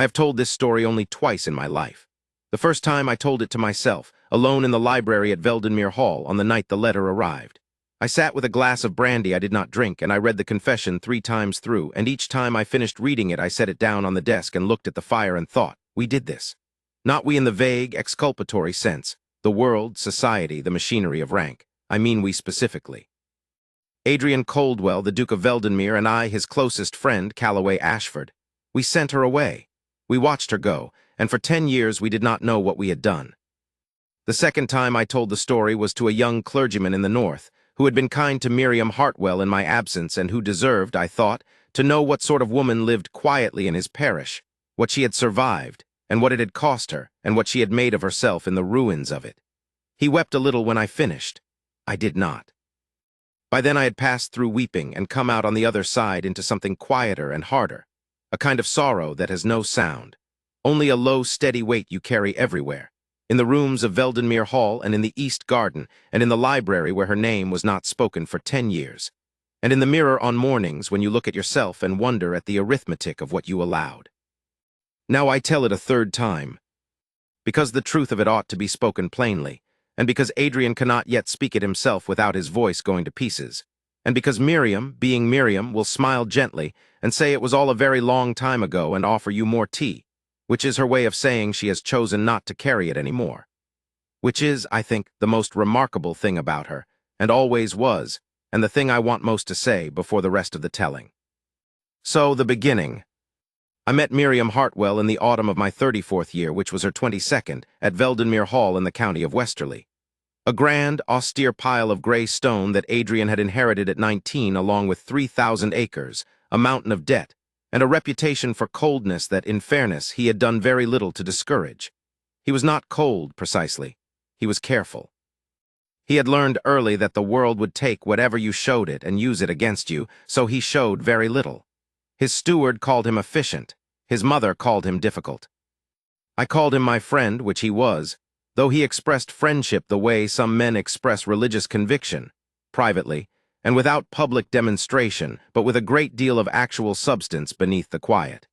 I have told this story only twice in my life. The first time I told it to myself, alone in the library at Veldenmere Hall on the night the letter arrived. I sat with a glass of brandy I did not drink, and I read the confession 3 times through, and each time I finished reading it I set it down on the desk and looked at the fire and thought, we did this. Not we in the vague, exculpatory sense, the world, society, the machinery of rank. I mean we specifically. Adrian Coldwell, the Duke of Veldenmere, and I, his closest friend, Calloway Ashford. We sent her away. We watched her go, and for 10 years we did not know what we had done. The second time I told the story was to a young clergyman in the north, who had been kind to Miriam Hartwell in my absence and who deserved, I thought, to know what sort of woman lived quietly in his parish, what she had survived, and what it had cost her, and what she had made of herself in the ruins of it. He wept a little when I finished. I did not. By then I had passed through weeping and come out on the other side into something quieter and harder, a kind of sorrow that has no sound, only a low, steady weight you carry everywhere, in the rooms of Veldenmere Hall and in the East Garden and in the library where her name was not spoken for 10 years, and in the mirror on mornings when you look at yourself and wonder at the arithmetic of what you allowed. Now I tell it a third time, because the truth of it ought to be spoken plainly, and because Adrian cannot yet speak it himself without his voice going to pieces, and because Miriam, being Miriam, will smile gently and say it was all a very long time ago and offer you more tea, which is her way of saying she has chosen not to carry it any more. Which is, I think, the most remarkable thing about her, and always was, and the thing I want most to say before the rest of the telling. So, the beginning. I met Miriam Hartwell in the autumn of my 34th year, which was her 22nd, at Veldenmere Hall in the county of Westerly. A grand, austere pile of gray stone that Adrian had inherited at 19 along with 3,000 acres, a mountain of debt, and a reputation for coldness that, in fairness, he had done very little to discourage. He was not cold, precisely. He was careful. He had learned early that the world would take whatever you showed it and use it against you, so he showed very little. His steward called him efficient. His mother called him difficult. I called him my friend, which he was, though he expressed friendship the way some men express religious conviction, privately, and without public demonstration, but with a great deal of actual substance beneath the quiet.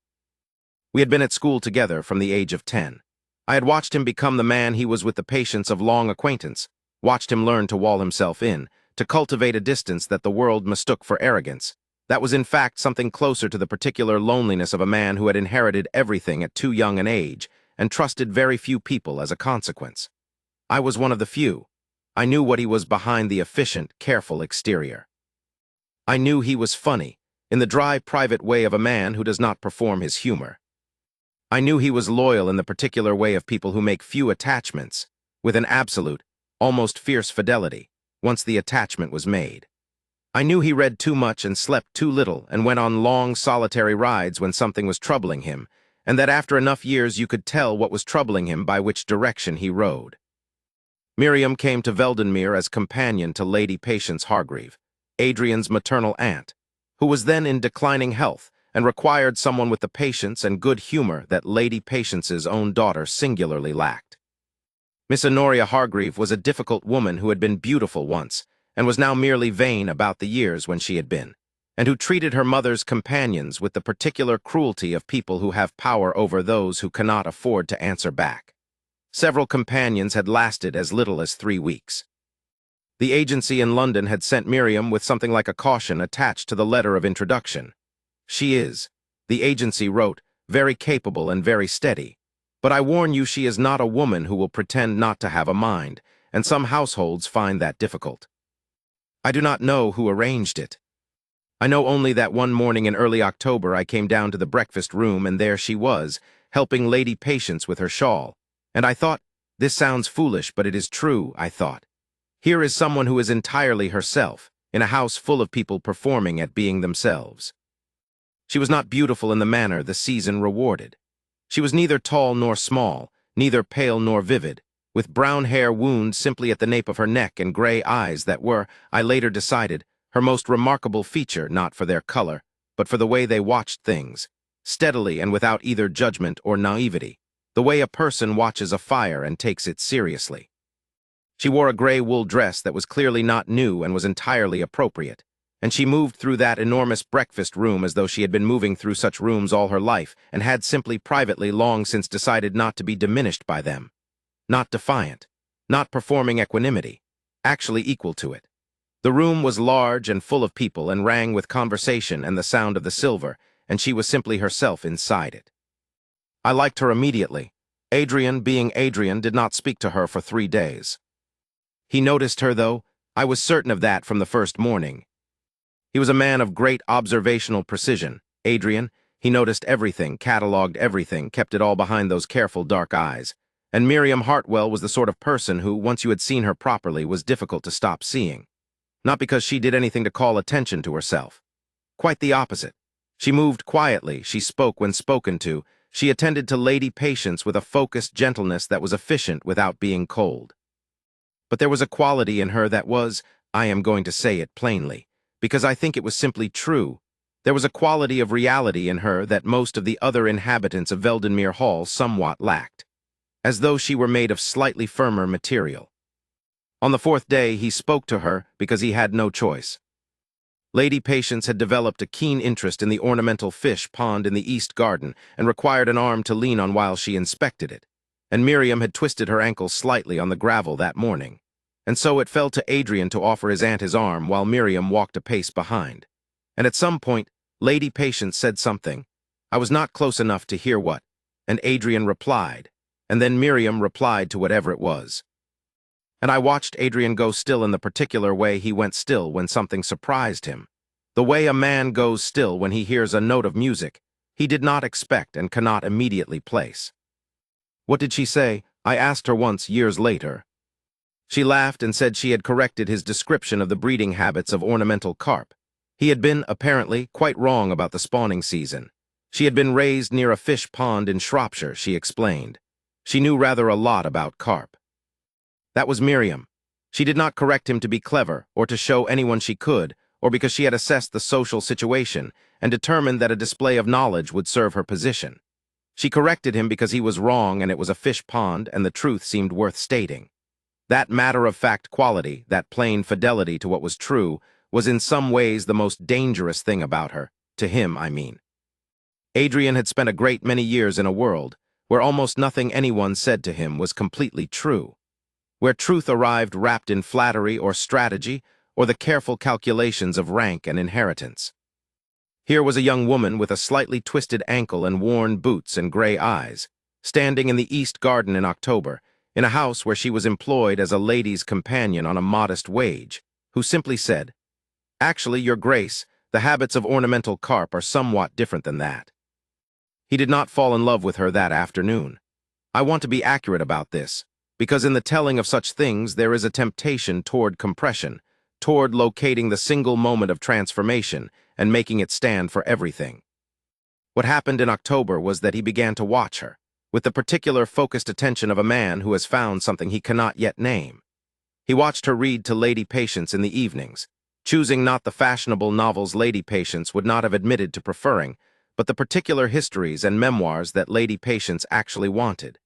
We had been at school together from the age of 10. I had watched him become the man he was with the patience of long acquaintance, watched him learn to wall himself in, to cultivate a distance that the world mistook for arrogance. That was in fact something closer to the particular loneliness of a man who had inherited everything at too young an age and trusted very few people as a consequence. I was one of the few. I knew what he was behind the efficient, careful exterior. I knew he was funny, in the dry, private way of a man who does not perform his humor. I knew he was loyal in the particular way of people who make few attachments, with an absolute, almost fierce fidelity, once the attachment was made. I knew he read too much and slept too little and went on long, solitary rides when something was troubling him, and that after enough years you could tell what was troubling him by which direction he rode. Miriam came to Veldenmere as companion to Lady Patience Hargreave, Adrian's maternal aunt, who was then in declining health and required someone with the patience and good humor that Lady Patience's own daughter singularly lacked. Miss Honoria Hargreave was a difficult woman who had been beautiful once and was now merely vain about the years when she had been, and who treated her mother's companions with the particular cruelty of people who have power over those who cannot afford to answer back. Several companions had lasted as little as 3 weeks. The agency in London had sent Miriam with something like a caution attached to the letter of introduction. She is, the agency wrote, very capable and very steady, but I warn you she is not a woman who will pretend not to have a mind, and some households find that difficult. I do not know who arranged it. I know only that one morning in early October I came down to the breakfast room and there she was, helping Lady Patience with her shawl. And I thought, this sounds foolish, but it is true, I thought. Here is someone who is entirely herself, in a house full of people performing at being themselves. She was not beautiful in the manner the season rewarded. She was neither tall nor small, neither pale nor vivid, with brown hair wound simply at the nape of her neck and gray eyes that were, I later decided, her most remarkable feature, not for their color, but for the way they watched things, steadily and without either judgment or naivety, the way a person watches a fire and takes it seriously. She wore a gray wool dress that was clearly not new and was entirely appropriate, and she moved through that enormous breakfast room as though she had been moving through such rooms all her life and had simply privately long since decided not to be diminished by them. Not defiant, not performing equanimity, actually equal to it. The room was large and full of people and rang with conversation and the sound of the silver, and she was simply herself inside it. I liked her immediately. Adrian, being Adrian, did not speak to her for 3 days. He noticed her, though. I was certain of that from the first morning. He was a man of great observational precision. Adrian, he noticed everything, catalogued everything, kept it all behind those careful dark eyes. And Miriam Hartwell was the sort of person who, once you had seen her properly, was difficult to stop seeing. Not because she did anything to call attention to herself. Quite the opposite. She moved quietly, she spoke when spoken to, she attended to lady patients with a focused gentleness that was efficient without being cold. But there was a quality in her that was, I am going to say it plainly, because I think it was simply true. There was a quality of reality in her that most of the other inhabitants of Veldenmere Hall somewhat lacked, as though she were made of slightly firmer material. On the 4th day, he spoke to her because he had no choice. Lady Patience had developed a keen interest in the ornamental fish pond in the East Garden and required an arm to lean on while she inspected it, and Miriam had twisted her ankle slightly on the gravel that morning, and so it fell to Adrian to offer his aunt his arm while Miriam walked a pace behind. And at some point, Lady Patience said something. I was not close enough to hear what, and Adrian replied, and then Miriam replied to whatever it was. And I watched Adrian go still in the particular way he went still when something surprised him. The way a man goes still when he hears a note of music he did not expect and cannot immediately place. What did she say? I asked her once years later. She laughed and said she had corrected his description of the breeding habits of ornamental carp. He had been, apparently, quite wrong about the spawning season. She had been raised near a fish pond in Shropshire, she explained. She knew rather a lot about carp. That was Miriam. She did not correct him to be clever, or to show anyone she could, or because she had assessed the social situation and determined that a display of knowledge would serve her position. She corrected him because he was wrong and it was a fish pond and the truth seemed worth stating. That matter-of-fact quality, that plain fidelity to what was true, was in some ways the most dangerous thing about her, to him, I mean. Adrian had spent a great many years in a world where almost nothing anyone said to him was completely true, where truth arrived wrapped in flattery or strategy or the careful calculations of rank and inheritance. Here was a young woman with a slightly twisted ankle and worn boots and gray eyes, standing in the East Garden in October, in a house where she was employed as a lady's companion on a modest wage, who simply said, "Actually, Your Grace, the habits of ornamental carp are somewhat different than that." He did not fall in love with her that afternoon. I want to be accurate about this, because in the telling of such things there is a temptation toward compression, toward locating the single moment of transformation and making it stand for everything. What happened in October was that he began to watch her, with the particular focused attention of a man who has found something he cannot yet name. He watched her read to Lady Patience in the evenings, choosing not the fashionable novels Lady Patience would not have admitted to preferring, but the particular histories and memoirs that Lady Patience actually wanted,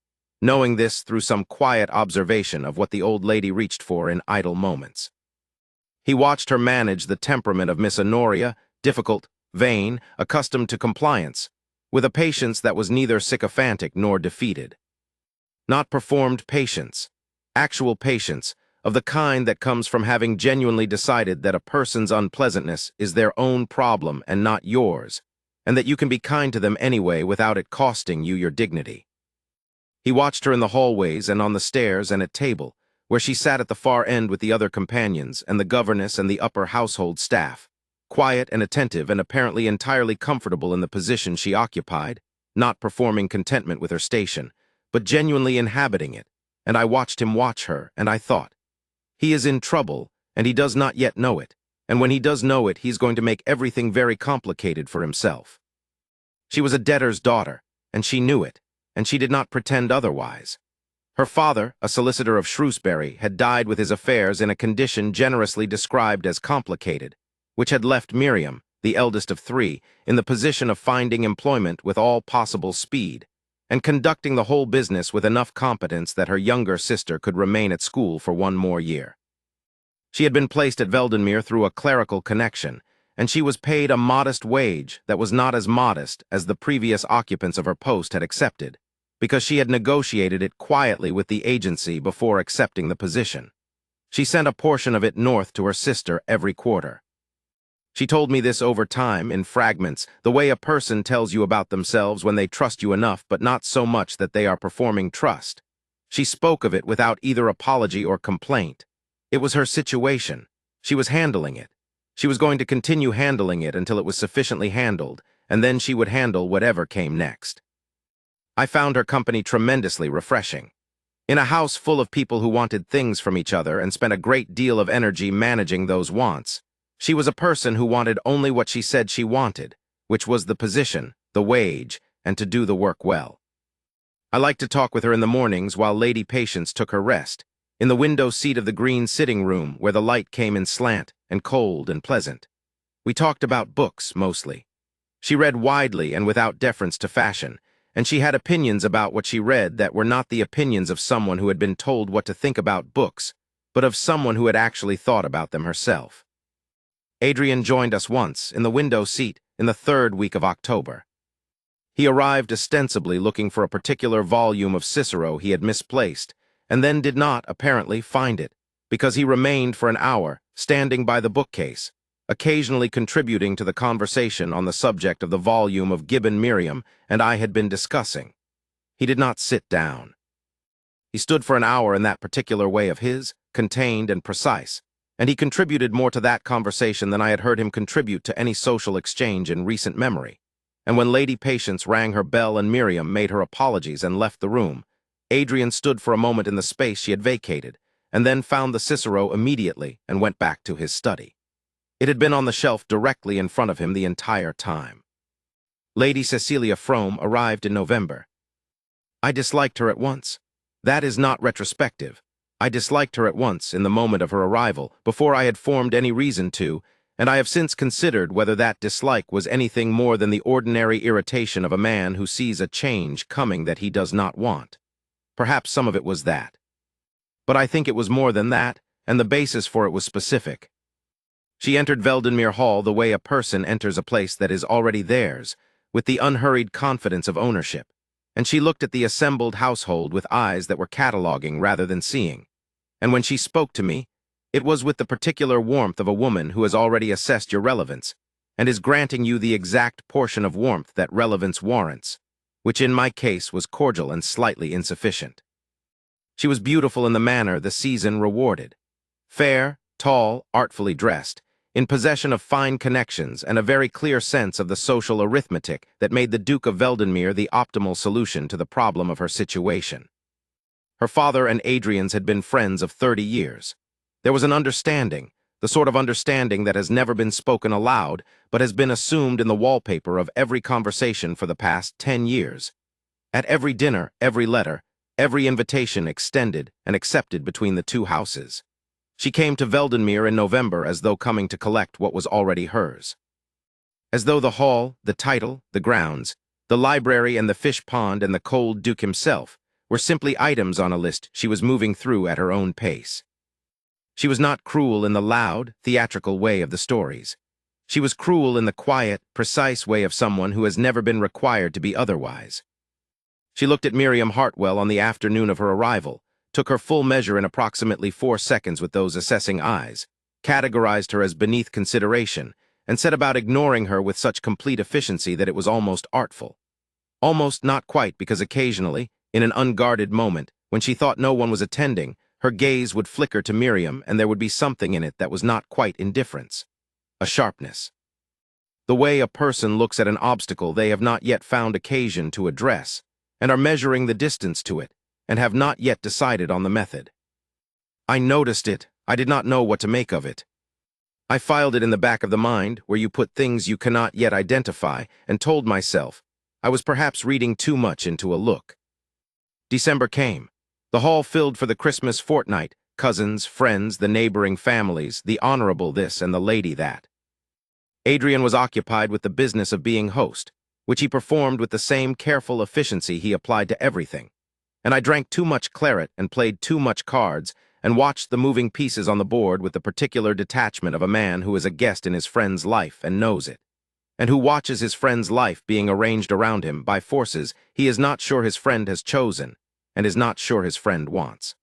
knowing this through some quiet observation of what the old lady reached for in idle moments. He watched her manage the temperament of Miss Honoria, difficult, vain, accustomed to compliance, with a patience that was neither sycophantic nor defeated. Not performed patience, actual patience, of the kind that comes from having genuinely decided that a person's unpleasantness is their own problem and not yours, and that you can be kind to them anyway without it costing you your dignity. He watched her in the hallways and on the stairs and at table, where she sat at the far end with the other companions and the governess and the upper household staff, quiet and attentive and apparently entirely comfortable in the position she occupied, not performing contentment with her station, but genuinely inhabiting it, and I watched him watch her, and I thought, he is in trouble, and he does not yet know it, and when he does know it, he's going to make everything very complicated for himself. She was a debtor's daughter, and she knew it, and she did not pretend otherwise. Her father, a solicitor of Shrewsbury, had died with his affairs in a condition generously described as complicated, which had left Miriam, the eldest of 3, in the position of finding employment with all possible speed, and conducting the whole business with enough competence that her younger sister could remain at school for 1 more year. She had been placed at Veldenmere through a clerical connection, and she was paid a modest wage that was not as modest as the previous occupants of her post had accepted, because she had negotiated it quietly with the agency before accepting the position. She sent a portion of it north to her sister every quarter. She told me this over time, in fragments, the way a person tells you about themselves when they trust you enough but not so much that they are performing trust. She spoke of it without either apology or complaint. It was her situation. She was handling it. She was going to continue handling it until it was sufficiently handled, and then she would handle whatever came next. I found her company tremendously refreshing. In a house full of people who wanted things from each other and spent a great deal of energy managing those wants, she was a person who wanted only what she said she wanted, which was the position, the wage, and to do the work well. I liked to talk with her in the mornings while Lady Patience took her rest, in the window seat of the green sitting room where the light came in slant and cold and pleasant. We talked about books, mostly. She read widely and without deference to fashion, and she had opinions about what she read that were not the opinions of someone who had been told what to think about books, but of someone who had actually thought about them herself. Adrian joined us once, in the window seat, in the 3rd week of October. He arrived ostensibly looking for a particular volume of Cicero he had misplaced, and then did not, apparently, find it, because he remained for an hour, standing by the bookcase, occasionally contributing to the conversation on the subject of the volume of Gibbon Miriam and I had been discussing. He did not sit down. He stood for an hour in that particular way of his, contained and precise, and he contributed more to that conversation than I had heard him contribute to any social exchange in recent memory. And when Lady Patience rang her bell and Miriam made her apologies and left the room, Adrian stood for a moment in the space she had vacated, and then found the Cicero immediately and went back to his study. It had been on the shelf directly in front of him the entire time. Lady Cecilia Frome arrived in November. I disliked her at once. That is not retrospective. I disliked her at once in the moment of her arrival, before I had formed any reason to, and I have since considered whether that dislike was anything more than the ordinary irritation of a man who sees a change coming that he does not want. Perhaps some of it was that. But I think it was more than that, and the basis for it was specific. She entered Veldenmere Hall the way a person enters a place that is already theirs, with the unhurried confidence of ownership, and she looked at the assembled household with eyes that were cataloguing rather than seeing. And when she spoke to me, it was with the particular warmth of a woman who has already assessed your relevance, and is granting you the exact portion of warmth that relevance warrants, which in my case was cordial and slightly insufficient. She was beautiful in the manner the season rewarded. Fair, tall, artfully dressed, in possession of fine connections and a very clear sense of the social arithmetic that made the Duke of Veldenmere the optimal solution to the problem of her situation. Her father and Adrian's had been friends of 30 years. There was an understanding, the sort of understanding that has never been spoken aloud, but has been assumed in the wallpaper of every conversation for the past 10 years. At every dinner, every letter, every invitation extended and accepted between the two houses. She came to Veldenmere in November as though coming to collect what was already hers. As though the hall, the title, the grounds, the library and the fish pond and the cold Duke himself were simply items on a list she was moving through at her own pace. She was not cruel in the loud, theatrical way of the stories. She was cruel in the quiet, precise way of someone who has never been required to be otherwise. She looked at Miriam Hartwell on the afternoon of her arrival, took her full measure in approximately 4 seconds with those assessing eyes, categorized her as beneath consideration, and set about ignoring her with such complete efficiency that it was almost artful. Almost not quite, because occasionally, in an unguarded moment, when she thought no one was attending, her gaze would flicker to Miriam and there would be something in it that was not quite indifference. A sharpness. The way a person looks at an obstacle they have not yet found occasion to address, and are measuring the distance to it, and have not yet decided on the method. I noticed it. I did not know what to make of it. I filed it in the back of the mind, where you put things you cannot yet identify, and told myself I was perhaps reading too much into a look. December came. The hall filled for the Christmas fortnight, cousins, friends, the neighboring families, the honorable this and the lady that. Adrian was occupied with the business of being host, which he performed with the same careful efficiency he applied to everything, and I drank too much claret and played too much cards and watched the moving pieces on the board with the particular detachment of a man who is a guest in his friend's life and knows it, and who watches his friend's life being arranged around him by forces he is not sure his friend has chosen and is not sure his friend wants.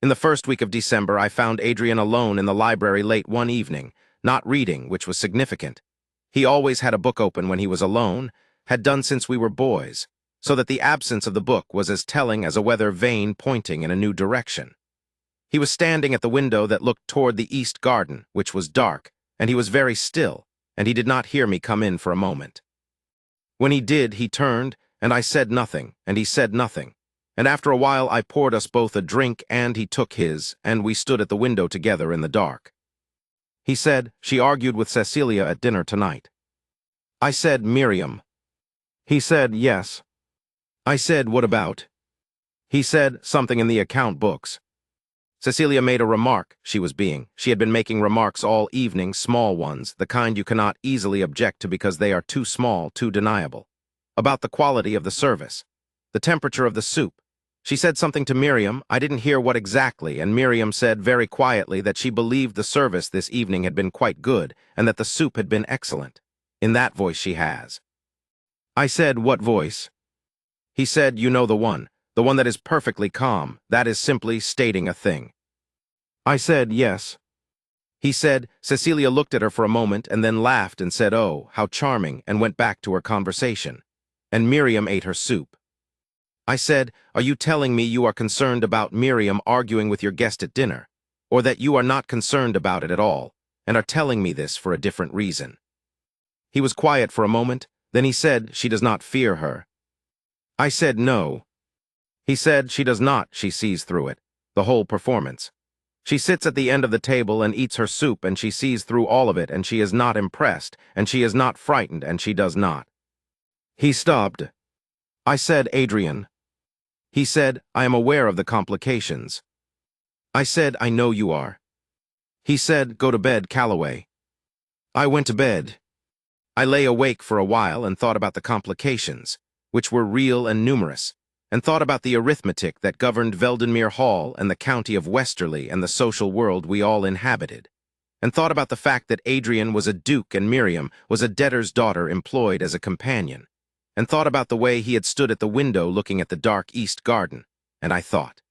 In the first week of December, I found Adrian alone in the library late one evening, not reading, which was significant. He always had a book open when he was alone, had done since we were boys, so that the absence of the book was as telling as a weather vane pointing in a new direction. He was standing at the window that looked toward the east garden, which was dark, and he was very still, and he did not hear me come in for a moment. When he did, he turned, and I said nothing, and he said nothing. And after a while I poured us both a drink, and he took his, and we stood at the window together in the dark. He said, "She argued with Cecilia at dinner tonight." I said, "Miriam." He said, "Yes." I said, "What about?" He said, "Something in the account books." Cecilia made a remark. She had been making remarks all evening, small ones, the kind you cannot easily object to because they are too small, too deniable. About the quality of the service, the temperature of the soup. She said something to Miriam, I didn't hear what exactly, and Miriam said very quietly that she believed the service this evening had been quite good and that the soup had been excellent. In that voice she has. I said, "What voice?" He said, "You know the one that is perfectly calm, that is simply stating a thing." I said, "Yes." He said, Cecilia looked at her for a moment and then laughed and said, "Oh, how charming," and went back to her conversation. And Miriam ate her soup. I said, "Are you telling me you are concerned about Miriam arguing with your guest at dinner, or that you are not concerned about it at all, and are telling me this for a different reason?" He was quiet for a moment, then he said, "She does not fear her." I said, "No." He said, "She does not, she sees through it, the whole performance. She sits at the end of the table and eats her soup, and she sees through all of it, and she is not impressed, and she is not frightened, and she does not." He stopped. I said, "Adrian." He said, "I am aware of the complications." I said, "I know you are." He said, "Go to bed, Calloway." I went to bed. I lay awake for a while and thought about the complications, which were real and numerous, and thought about the arithmetic that governed Veldenmere Hall and the county of Westerly and the social world we all inhabited, and thought about the fact that Adrian was a duke and Miriam was a debtor's daughter employed as a companion, and thought about the way he had stood at the window looking at the dark east garden, and I thought,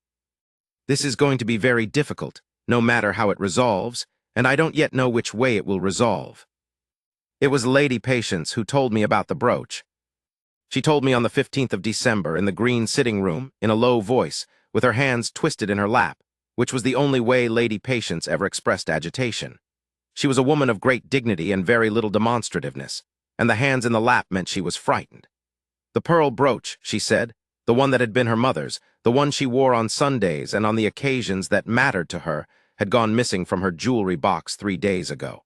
this is going to be very difficult, no matter how it resolves, and I don't yet know which way it will resolve. It was Lady Patience who told me about the brooch. She told me on the 15th of December in the green sitting room, in a low voice, with her hands twisted in her lap, which was the only way Lady Patience ever expressed agitation. She was a woman of great dignity and very little demonstrativeness, and the hands in the lap meant she was frightened. The pearl brooch, she said, the one that had been her mother's, the one she wore on Sundays and on the occasions that mattered to her, had gone missing from her jewelry box 3 days ago.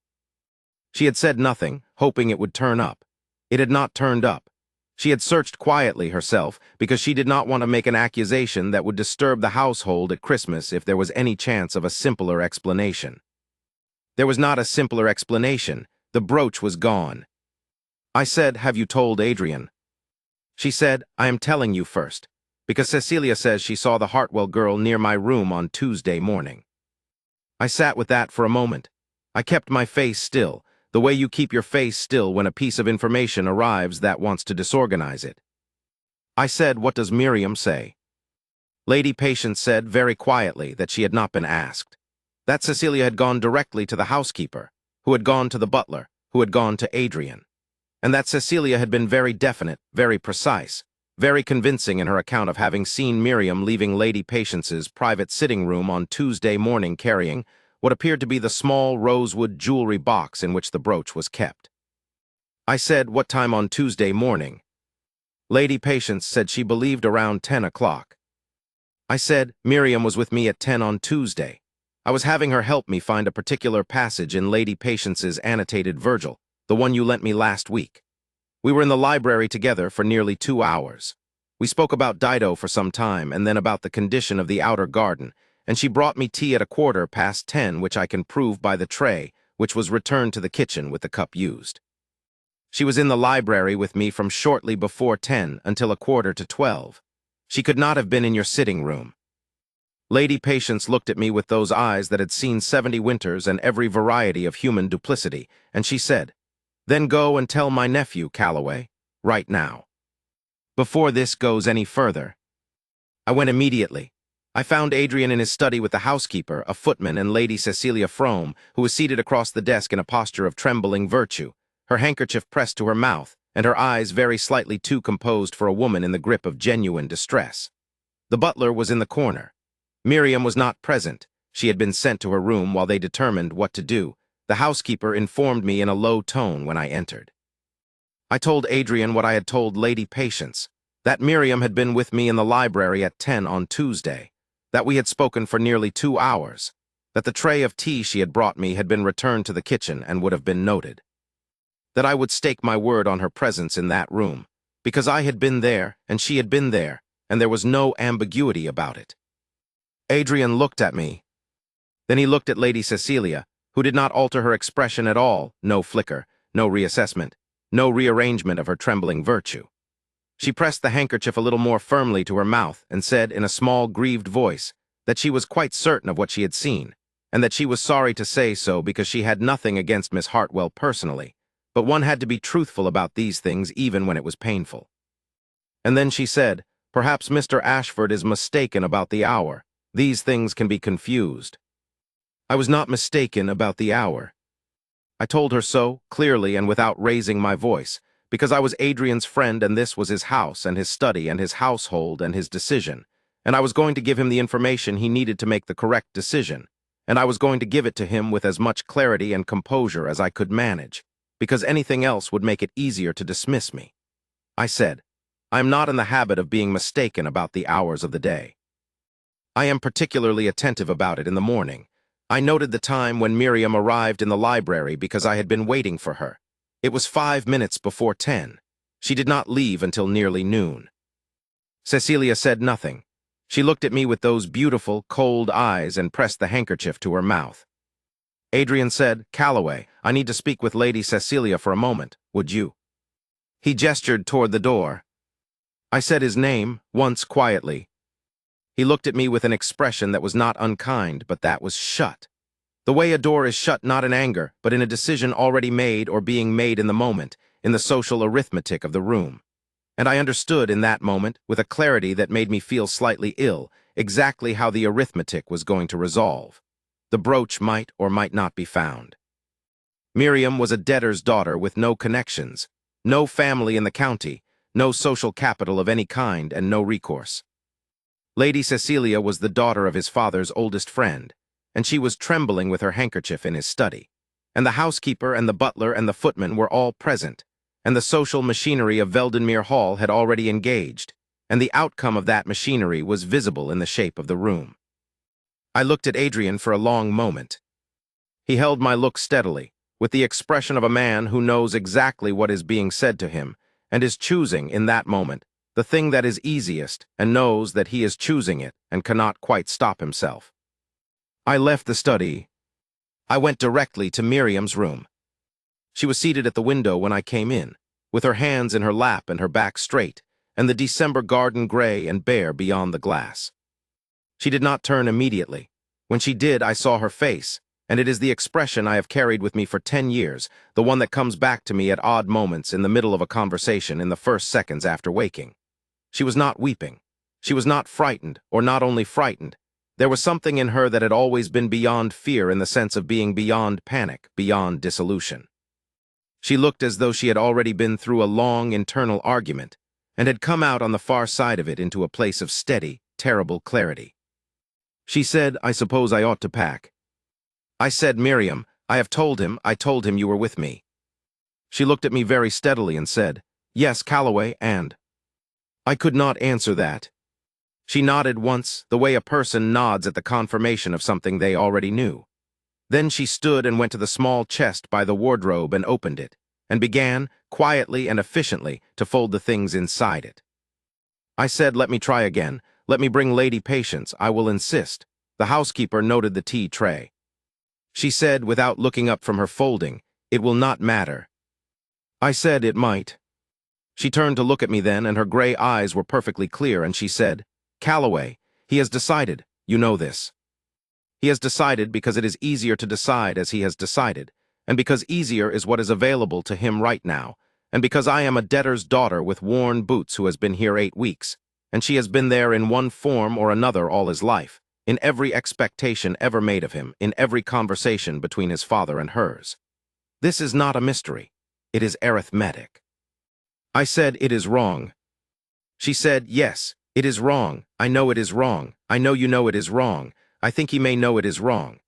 She had said nothing, hoping it would turn up. It had not turned up. She had searched quietly herself because she did not want to make an accusation that would disturb the household at Christmas if there was any chance of a simpler explanation. There was not a simpler explanation. The brooch was gone. I said, "Have you told Adrian?" She said, "I am telling you first, because Cecilia says she saw the Hartwell girl near my room on Tuesday morning." I sat with that for a moment. I kept my face still, the way you keep your face still when a piece of information arrives that wants to disorganize it. I said, "What does Miriam say?" Lady Patience said very quietly that she had not been asked, that Cecilia had gone directly to the housekeeper, who had gone to the butler, who had gone to Adrian, and that Cecilia had been very definite, very precise, very convincing in her account of having seen Miriam leaving Lady Patience's private sitting room on Tuesday morning carrying what appeared to be the small rosewood jewelry box in which the brooch was kept. I said, "What time on Tuesday morning?" Lady Patience said she believed around 10 o'clock. I said, "Miriam was with me at 10 on Tuesday. I was having her help me find a particular passage in Lady Patience's annotated Virgil, the one you lent me last week. We were in the library together for nearly 2 hours. We spoke about Dido for some time and then about the condition of the outer garden, and she brought me tea at 10:15, which I can prove by the tray, which was returned to the kitchen with the cup used. She was in the library with me from shortly before 10 until 11:45. She could not have been in your sitting room. Lady Patience looked at me with those eyes that had seen 70 winters and every variety of human duplicity, and she said, "Then go and tell my nephew, Calloway, right now. Before this goes any further." I went immediately. I found Adrian in his study with the housekeeper, a footman, and Lady Cecilia Frome, who was seated across the desk in a posture of trembling virtue, her handkerchief pressed to her mouth, and her eyes very slightly too composed for a woman in the grip of genuine distress. The butler was in the corner. Miriam was not present. She had been sent to her room while they determined what to do. The housekeeper informed me in a low tone when I entered. I told Adrian what I had told Lady Patience, that Miriam had been with me in the library at 10 on Tuesday, that we had spoken for nearly 2 hours, that the tray of tea she had brought me had been returned to the kitchen and would have been noted, that I would stake my word on her presence in that room, because I had been there and she had been there, and there was no ambiguity about it. Adrian looked at me. Then he looked at Lady Cecilia, who did not alter her expression at all, no flicker, no reassessment, no rearrangement of her trembling virtue. She pressed the handkerchief a little more firmly to her mouth and said in a small, grieved voice that she was quite certain of what she had seen, and that she was sorry to say so because she had nothing against Miss Hartwell personally, but one had to be truthful about these things even when it was painful. And then she said, "Perhaps Mr. Ashford is mistaken about the hour. These things can be confused." I was not mistaken about the hour. I told her so, clearly and without raising my voice, because I was Adrian's friend and this was his house and his study and his household and his decision, and I was going to give him the information he needed to make the correct decision, and I was going to give it to him with as much clarity and composure as I could manage, because anything else would make it easier to dismiss me. I said, "I am not in the habit of being mistaken about the hours of the day. I am particularly attentive about it in the morning. I noted the time when Miriam arrived in the library because I had been waiting for her. It was 5 minutes before 10. She did not leave until nearly noon." Cecilia said nothing. She looked at me with those beautiful, cold eyes and pressed the handkerchief to her mouth. Adrian said, "Calloway, I need to speak with Lady Cecilia for a moment. Would you?" He gestured toward the door. I said his name, once quietly. He looked at me with an expression that was not unkind, but that was shut. The way a door is shut not in anger, but in a decision already made or being made in the moment, in the social arithmetic of the room. And I understood in that moment, with a clarity that made me feel slightly ill, exactly how the arithmetic was going to resolve. The brooch might or might not be found. Miriam was a debtor's daughter with no connections, no family in the county, no social capital of any kind, and no recourse. Lady Cecilia was the daughter of his father's oldest friend, and she was trembling with her handkerchief in his study. And the housekeeper and the butler and the footman were all present, and the social machinery of Veldenmere Hall had already engaged, and the outcome of that machinery was visible in the shape of the room. I looked at Adrian for a long moment. He held my look steadily, with the expression of a man who knows exactly what is being said to him, and is choosing, in that moment, the thing that is easiest, and knows that he is choosing it and cannot quite stop himself. I left the study. I went directly to Miriam's room. She was seated at the window when I came in, with her hands in her lap and her back straight, and the December garden gray and bare beyond the glass. She did not turn immediately. When she did, I saw her face, and it is the expression I have carried with me for 10 years, the one that comes back to me at odd moments in the middle of a conversation in the first seconds after waking. She was not weeping. She was not frightened, or not only frightened. There was something in her that had always been beyond fear in the sense of being beyond panic, beyond dissolution. She looked as though she had already been through a long internal argument, and had come out on the far side of it into a place of steady, terrible clarity. She said, "I suppose I ought to pack." I said, "Miriam, I told him you were with me." She looked at me very steadily and said, "Yes, Calloway, and—" I could not answer that. She nodded once, the way a person nods at the confirmation of something they already knew. Then she stood and went to the small chest by the wardrobe and opened it, and began, quietly and efficiently, to fold the things inside it. I said, "Let me try again. Let me bring Lady Patience. I will insist." The housekeeper noted the tea tray. She said, without looking up from her folding, "It will not matter." I said it might. She turned to look at me then, and her gray eyes were perfectly clear, and she said, "Calloway, he has decided. You know this. He has decided because it is easier to decide as he has decided, and because easier is what is available to him right now, and because I am a debtor's daughter with worn boots who has been here 8 weeks, and she has been there in one form or another all his life, in every expectation ever made of him, in every conversation between his father and hers. This is not a mystery. It is arithmetic. I said, it is wrong. She said, yes, it is wrong. I know it is wrong. I know you know it is wrong. I think he may know it is wrong.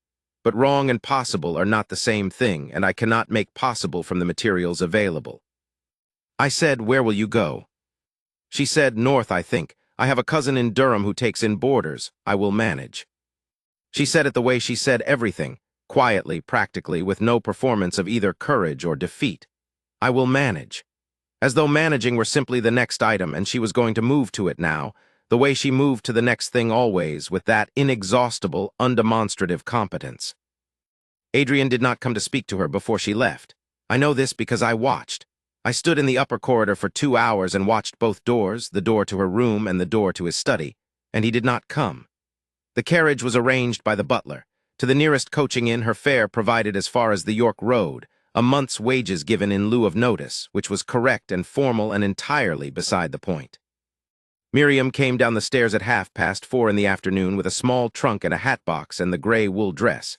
But wrong and possible are not the same thing, and I cannot make possible from the materials available. I said, where will you go? She said, north, I think. I have a cousin in Durham who takes in boarders. I will manage. She said it the way she said everything, quietly, practically, with no performance of either courage or defeat. I will manage. As though managing were simply the next item and she was going to move to it now, the way she moved to the next thing always, with that inexhaustible, undemonstrative competence. Adrian did not come to speak to her before she left. I know this because I watched. I stood in the upper corridor for 2 hours and watched both doors, the door to her room and the door to his study, and he did not come. The carriage was arranged by the butler. To the nearest coaching inn, her fare provided as far as the York Road, a month's wages given in lieu of notice, which was correct and formal and entirely beside the point. Miriam came down the stairs at 4:30 in the afternoon with a small trunk and a hat box and the gray wool dress,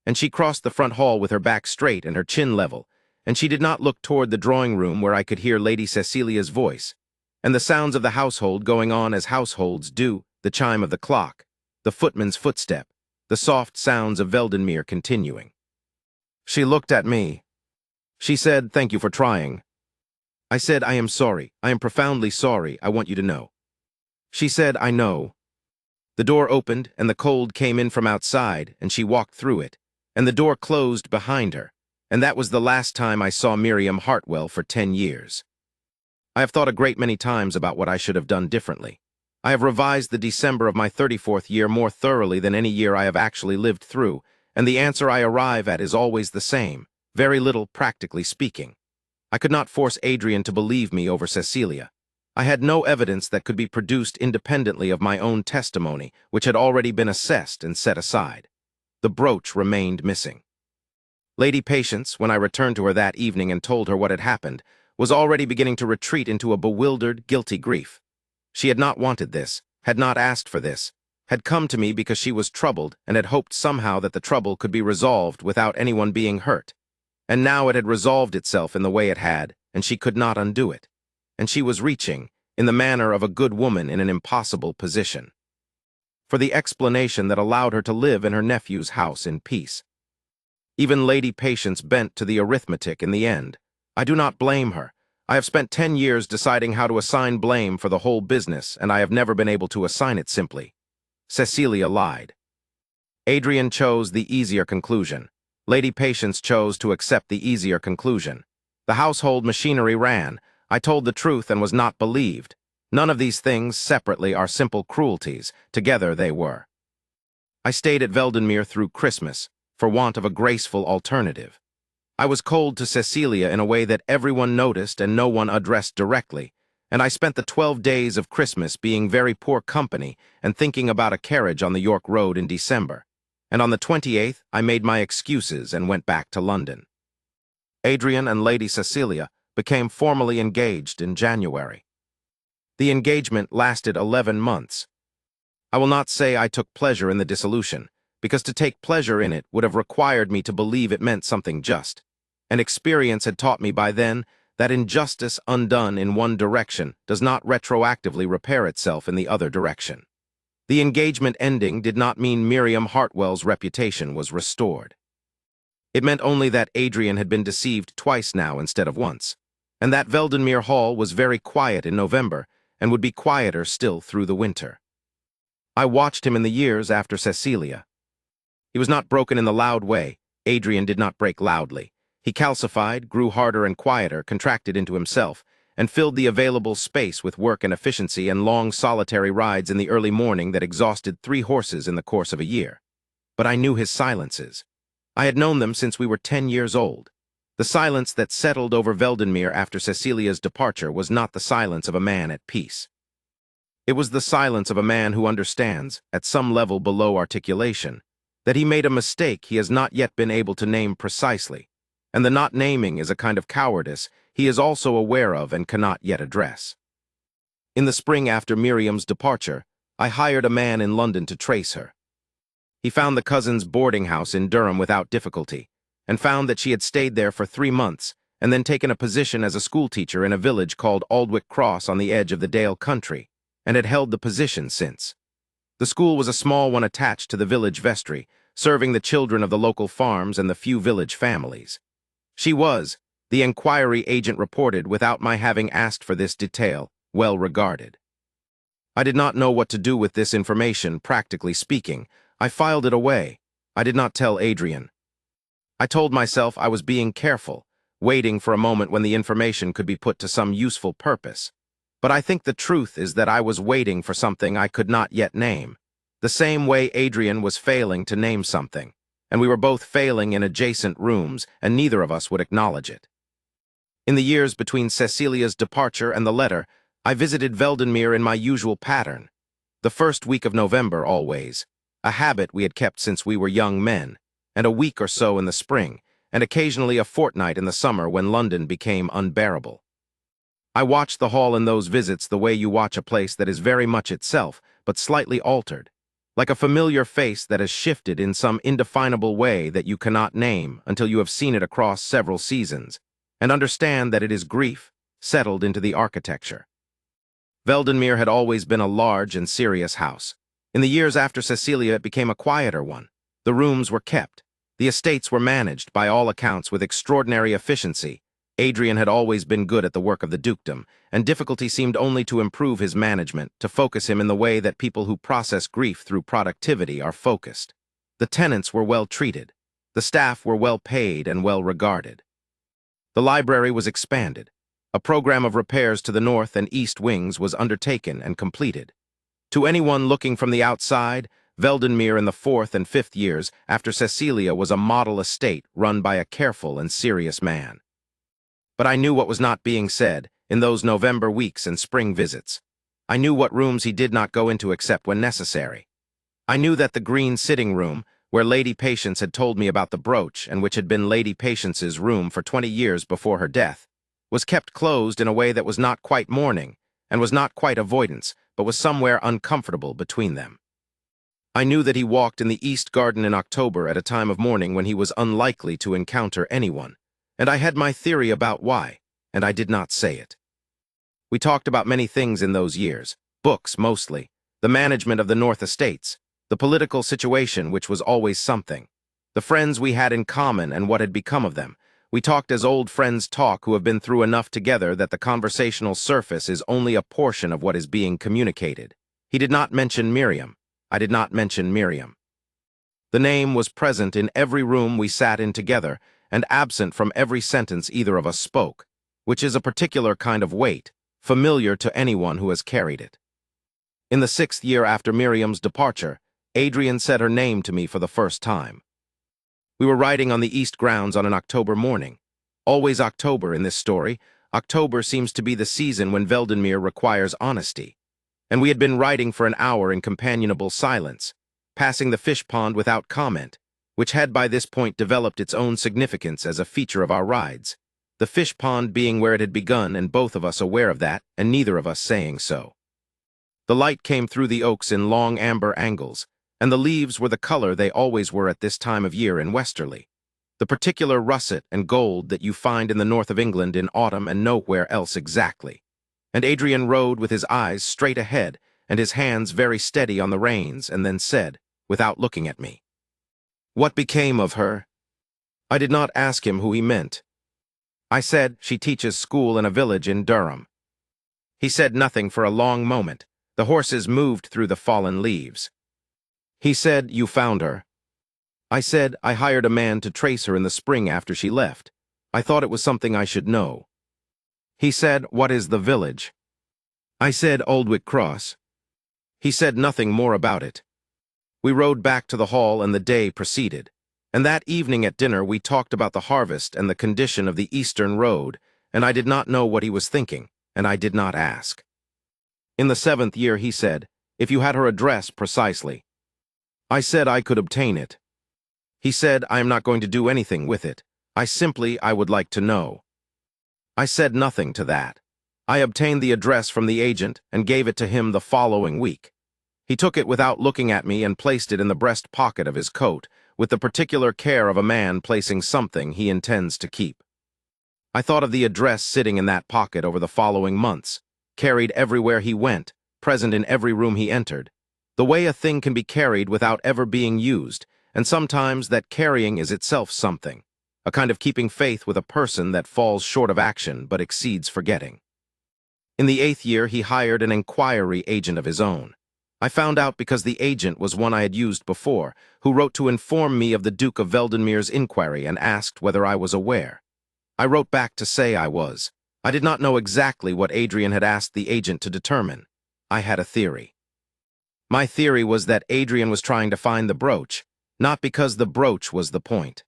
and she crossed the front hall with her back straight and her chin level, and she did not look toward the drawing room where I could hear Lady Cecilia's voice, and the sounds of the household going on as households do, the chime of the clock, the footman's footstep, the soft sounds of Veldenmere continuing. She looked at me. She said, thank you for trying. I said, I am sorry. I am profoundly sorry. I want you to know. She said, I know. The door opened, and the cold came in from outside, and she walked through it, and the door closed behind her, and that was the last time I saw Miriam Hartwell for 10 years. I have thought a great many times about what I should have done differently. I have revised the December of my 34th year more thoroughly than any year I have actually lived through, and the answer I arrive at is always the same, very little practically speaking. I could not force Adrian to believe me over Cecilia. I had no evidence that could be produced independently of my own testimony, which had already been assessed and set aside. The brooch remained missing. Lady Patience, when I returned to her that evening and told her what had happened, was already beginning to retreat into a bewildered, guilty grief. She had not wanted this, had not asked for this, had come to me because she was troubled and had hoped somehow that the trouble could be resolved without anyone being hurt. And now it had resolved itself in the way it had, and she could not undo it. And she was reaching, in the manner of a good woman in an impossible position, for the explanation that allowed her to live in her nephew's house in peace. Even Lady Patience bent to the arithmetic in the end. I do not blame her. I have spent 10 years deciding how to assign blame for the whole business, and I have never been able to assign it simply. Cecilia lied. Adrian chose the easier conclusion. Lady Patience chose to accept the easier conclusion. The household machinery ran. I told the truth and was not believed. None of these things separately are simple cruelties. Together they were. I stayed at Veldenmere through Christmas, for want of a graceful alternative. I was cold to Cecilia in a way that everyone noticed and no one addressed directly, and I spent the 12 days of Christmas being very poor company and thinking about a carriage on the York Road in December. And on the 28th, I made my excuses and went back to London. Adrian and Lady Cecilia became formally engaged in January. The engagement lasted 11 months. I will not say I took pleasure in the dissolution, because to take pleasure in it would have required me to believe it meant something just. And experience had taught me by then that injustice undone in one direction does not retroactively repair itself in the other direction. The engagement ending did not mean Miriam Hartwell's reputation was restored. It meant only that Adrian had been deceived twice now instead of once, and that Veldenmere Hall was very quiet in November and would be quieter still through the winter. I watched him in the years after Cecilia. He was not broken in the loud way. Adrian did not break loudly. He calcified, grew harder and quieter, contracted into himself, and filled the available space with work and efficiency and long solitary rides in the early morning that exhausted 3 horses in the course of a year. But I knew his silences. I had known them since we were 10 years old. The silence that settled over Veldenmere after Cecilia's departure was not the silence of a man at peace. It was the silence of a man who understands, at some level below articulation, that he made a mistake he has not yet been able to name precisely, and the not naming is a kind of cowardice he is also aware of and cannot yet address. In the spring after Miriam's departure, I hired a man in London to trace her. He found the cousin's boarding house in Durham without difficulty, and found that she had stayed there for 3 months and then taken a position as a schoolteacher in a village called Aldwick Cross on the edge of the Dale country, and had held the position since. The school was a small one attached to the village vestry, serving the children of the local farms and the few village families. She was, the inquiry agent reported without my having asked for this detail, well regarded. I did not know what to do with this information, practically speaking. I filed it away. I did not tell Adrian. I told myself I was being careful, waiting for a moment when the information could be put to some useful purpose. But I think the truth is that I was waiting for something I could not yet name, the same way Adrian was failing to name something, and we were both failing in adjacent rooms, and neither of us would acknowledge it. In the years between Cecilia's departure and the letter, I visited Veldenmere in my usual pattern. The first week of November always, a habit we had kept since we were young men, and a week or so in the spring, and occasionally a fortnight in the summer when London became unbearable. I watched the hall in those visits the way you watch a place that is very much itself, but slightly altered, like a familiar face that has shifted in some indefinable way that you cannot name until you have seen it across several seasons, and understand that it is grief settled into the architecture. Veldenmere had always been a large and serious house. In the years after Cecilia, it became a quieter one. The rooms were kept. The estates were managed, by all accounts, with extraordinary efficiency. Adrian had always been good at the work of the dukedom, and difficulty seemed only to improve his management, to focus him in the way that people who process grief through productivity are focused. The tenants were well treated. The staff were well paid and well regarded. The library was expanded. A program of repairs to the north and east wings was undertaken and completed. To anyone looking from the outside, Veldenmere in the 4th and 5th years after Cecilia was a model estate run by a careful and serious man. But I knew what was not being said in those November weeks and spring visits. I knew what rooms he did not go into except when necessary. I knew that the green sitting room, where Lady Patience had told me about the brooch and which had been Lady Patience's room for 20 years before her death, was kept closed in a way that was not quite mourning and was not quite avoidance, but was somewhere uncomfortable between them. I knew that he walked in the East Garden in October at a time of mourning when he was unlikely to encounter anyone, and I had my theory about why, and I did not say it. We talked about many things in those years, books mostly, the management of the North Estates, the political situation which was always something, the friends we had in common and what had become of them. We talked as old friends talk who have been through enough together that the conversational surface is only a portion of what is being communicated. He did not mention Miriam. I did not mention Miriam. The name was present in every room we sat in together and absent from every sentence either of us spoke, which is a particular kind of weight, familiar to anyone who has carried it. In the 6th year after Miriam's departure, Adrian said her name to me for the first time. We were riding on the east grounds on an October morning. Always October in this story. October seems to be the season when Veldenmere requires honesty. And we had been riding for an hour in companionable silence, passing the fish pond without comment, which had by this point developed its own significance as a feature of our rides, the fish pond being where it had begun and both of us aware of that and neither of us saying so. The light came through the oaks in long amber angles, and the leaves were the color they always were at this time of year in Westerly, the particular russet and gold that you find in the north of England in autumn and nowhere else exactly. And Adrian rode with his eyes straight ahead and his hands very steady on the reins, and then said, without looking at me, "What became of her?" I did not ask him who he meant. I said, "She teaches school in a village in Durham." He said nothing for a long moment. The horses moved through the fallen leaves. He said, "You found her." I said, "I hired a man to trace her in the spring after she left. I thought it was something I should know." He said, "What is the village?" I said, "Aldwick Cross." He said nothing more about it. We rode back to the hall and the day proceeded, and that evening at dinner we talked about the harvest and the condition of the eastern road, and I did not know what he was thinking, and I did not ask. In the 7th year, he said, "If you had her address precisely." I said I could obtain it. He said, "I am not going to do anything with it. I would like to know." I said nothing to that. I obtained the address from the agent and gave it to him the following week. He took it without looking at me and placed it in the breast pocket of his coat, with the particular care of a man placing something he intends to keep. I thought of the address sitting in that pocket over the following months, carried everywhere he went, present in every room he entered, the way a thing can be carried without ever being used, and sometimes that carrying is itself something, a kind of keeping faith with a person that falls short of action but exceeds forgetting. In the 8th year, he hired an inquiry agent of his own. I found out because the agent was one I had used before, who wrote to inform me of the Duke of Veldenmere's inquiry and asked whether I was aware. I wrote back to say I was. I did not know exactly what Adrian had asked the agent to determine. I had a theory. My theory was that Adrian was trying to find the brooch, not because the brooch was the point,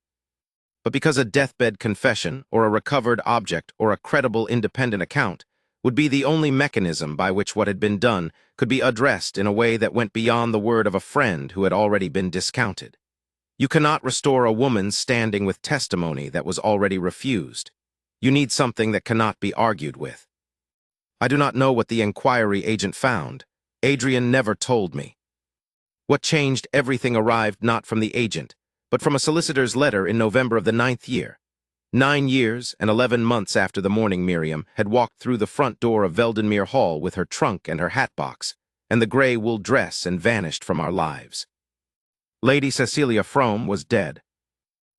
but because a deathbed confession or a recovered object or a credible independent account would be the only mechanism by which what had been done could be addressed in a way that went beyond the word of a friend who had already been discounted. You cannot restore a woman's standing with testimony that was already refused. You need something that cannot be argued with. I do not know what the inquiry agent found. Adrian never told me. What changed everything arrived not from the agent, but from a solicitor's letter in November of the 9th year. 9 years and 11 months after the morning Miriam had walked through the front door of Veldenmere Hall with her trunk and her hat-box, and the gray wool dress, and vanished from our lives. Lady Cecilia Frome was dead.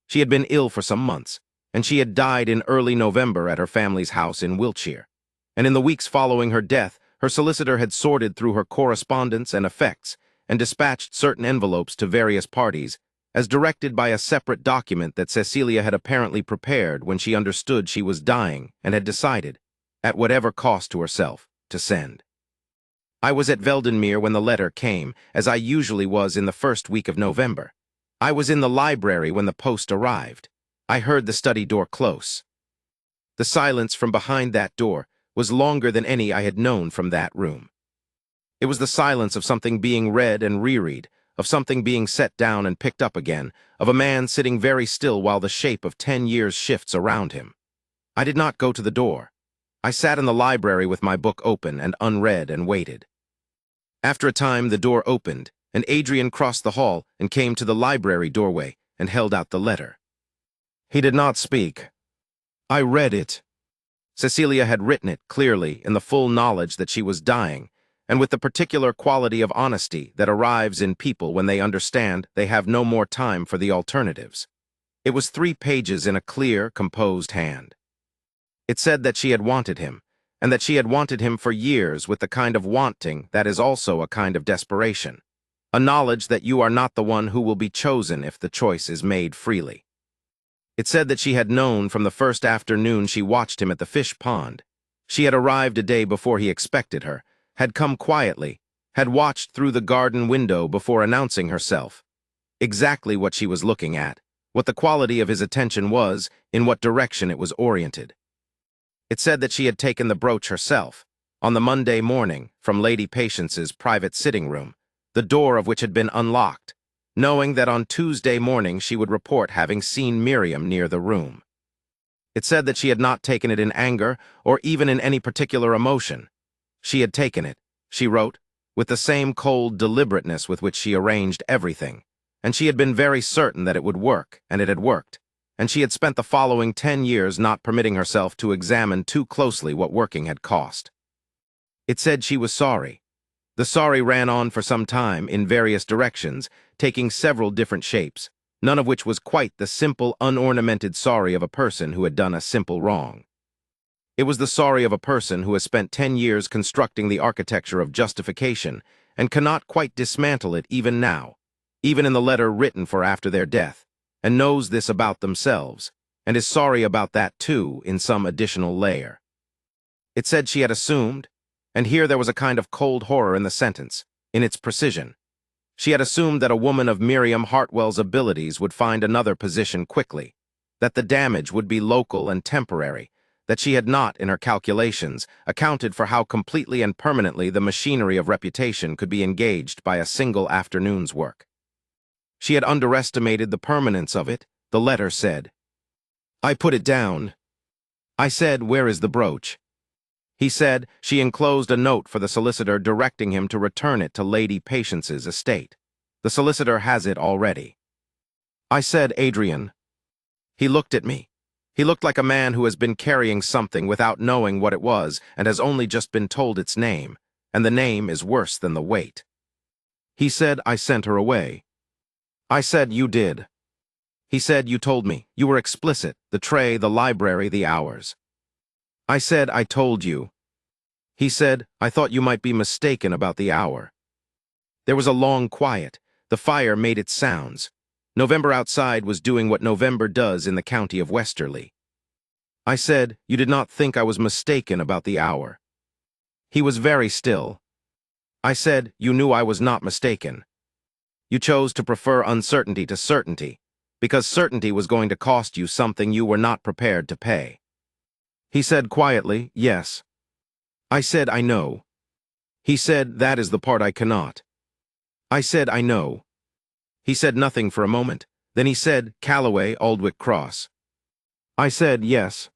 She had been ill for some months, and she had died in early November at her family's house in Wiltshire. And in the weeks following her death, her solicitor had sorted through her correspondence and effects and dispatched certain envelopes to various parties, as directed by a separate document that Cecilia had apparently prepared when she understood she was dying and had decided, at whatever cost to herself, to send. I was at Veldenmere when the letter came, as I usually was in the first week of November. I was in the library when the post arrived. I heard the study door close. The silence from behind that door was longer than any I had known from that room. It was the silence of something being read and reread, of something being set down and picked up again, of a man sitting very still while the shape of 10 years shifts around him. I did not go to the door. I sat in the library with my book open and unread and waited. After a time, the door opened, and Adrian crossed the hall and came to the library doorway and held out the letter. He did not speak. I read it. Cecilia had written it clearly in the full knowledge that she was dying, and with the particular quality of honesty that arrives in people when they understand they have no more time for the alternatives. It was 3 pages in a clear, composed hand. It said that she had wanted him, and that she had wanted him for years with the kind of wanting that is also a kind of desperation, a knowledge that you are not the one who will be chosen if the choice is made freely. It said that she had known from the first afternoon she watched him at the fish pond. She had arrived a day before he expected her, had come quietly, had watched through the garden window before announcing herself. Exactly what she was looking at, what the quality of his attention was, in what direction it was oriented. It said that she had taken the brooch herself, on the Monday morning, from Lady Patience's private sitting room, the door of which had been unlocked, knowing that on Tuesday morning she would report having seen Miriam near the room. It said that she had not taken it in anger or even in any particular emotion. She had taken it, she wrote, with the same cold deliberateness with which she arranged everything, and she had been very certain that it would work, and it had worked, and she had spent the following 10 years not permitting herself to examine too closely what working had cost. It said she was sorry. The sorry ran on for some time in various directions, taking several different shapes, none of which was quite the simple, unornamented sorry of a person who had done a simple wrong. It was the sorry of a person who has spent 10 years constructing the architecture of justification and cannot quite dismantle it even now, even in the letter written for after their death, and knows this about themselves, and is sorry about that too in some additional layer. It said she had assumed, and here there was a kind of cold horror in the sentence, in its precision. She had assumed that a woman of Miriam Hartwell's abilities would find another position quickly, that the damage would be local and temporary, that she had not, in her calculations, accounted for how completely and permanently the machinery of reputation could be engaged by a single afternoon's work. She had underestimated the permanence of it, the letter said. I put it down. I said, "Where is the brooch?" He said she enclosed a note for the solicitor directing him to return it to Lady Patience's estate. The solicitor has it already. I said, "Adrian." He looked at me. He looked like a man who has been carrying something without knowing what it was and has only just been told its name, and the name is worse than the weight. He said, "I sent her away." I said, "You did." He said, "You told me. You were explicit. The tray, the library, the hours." I said, "I told you." He said, "I thought you might be mistaken about the hour." There was a long quiet. The fire made its sounds. November outside was doing what November does in the county of Westerly. I said, "You did not think I was mistaken about the hour." He was very still. I said, "You knew I was not mistaken. You chose to prefer uncertainty to certainty, because certainty was going to cost you something you were not prepared to pay." He said quietly, "Yes." I said, "I know." He said, "That is the part I cannot." I said, "I know." He said nothing for a moment. Then he said, "Callaway, Aldwych Cross." I said, "Yes."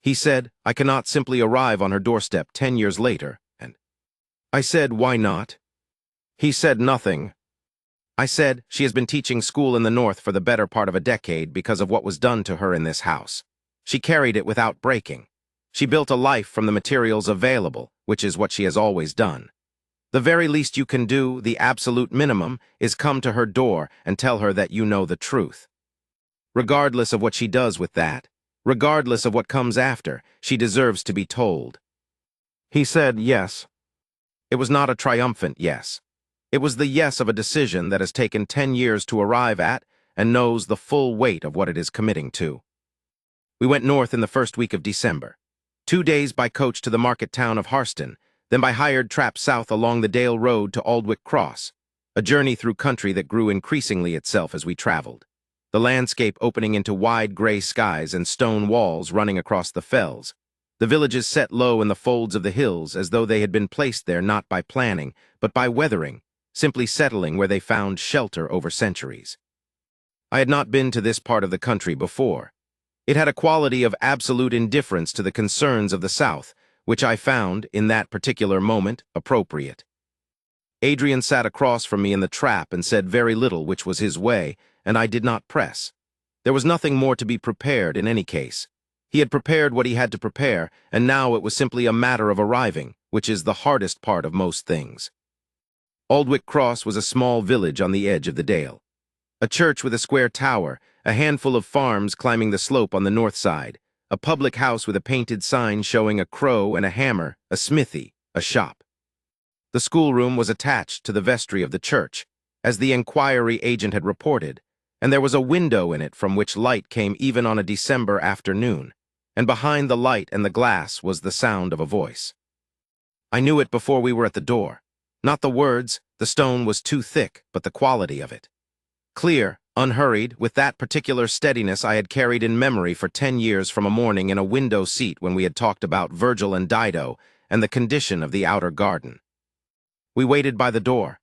He said, "I cannot simply arrive on her doorstep 10 years later, and—" I said, "Why not?" He said nothing. I said, "She has been teaching school in the North for the better part of a decade because of what was done to her in this house. She carried it without breaking. She built a life from the materials available, which is what she has always done. The very least you can do, the absolute minimum, is come to her door and tell her that you know the truth. Regardless of what she does with that, regardless of what comes after, she deserves to be told." He said, "Yes." It was not a triumphant yes. It was the yes of a decision that has taken 10 years to arrive at and knows the full weight of what it is committing to. We went north in the first week of December. 2 days by coach to the market town of Harston, then by hired trap south along the Dale Road to Aldwych Cross, a journey through country that grew increasingly itself as we traveled, the landscape opening into wide gray skies and stone walls running across the fells, the villages set low in the folds of the hills as though they had been placed there not by planning, but by weathering, simply settling where they found shelter over centuries. I had not been to this part of the country before. It had a quality of absolute indifference to the concerns of the South, which I found, in that particular moment, appropriate. Adrian sat across from me in the trap and said very little, which was his way, and I did not press. There was nothing more to be prepared in any case. He had prepared what he had to prepare, and now it was simply a matter of arriving, which is the hardest part of most things. Aldwych Cross was a small village on the edge of the dale. A church with a square tower, a handful of farms climbing the slope on the north side, a public house with a painted sign showing a crow and a hammer, a smithy, a shop. The schoolroom was attached to the vestry of the church, as the inquiry agent had reported, and there was a window in it from which light came even on a December afternoon, and behind the light and the glass was the sound of a voice. I knew it before we were at the door. Not the words, the stone was too thick, but the quality of it. Clear, unhurried, with that particular steadiness I had carried in memory for 10 years from a morning in a window seat when we had talked about Virgil and Dido and the condition of the outer garden. We waited by the door.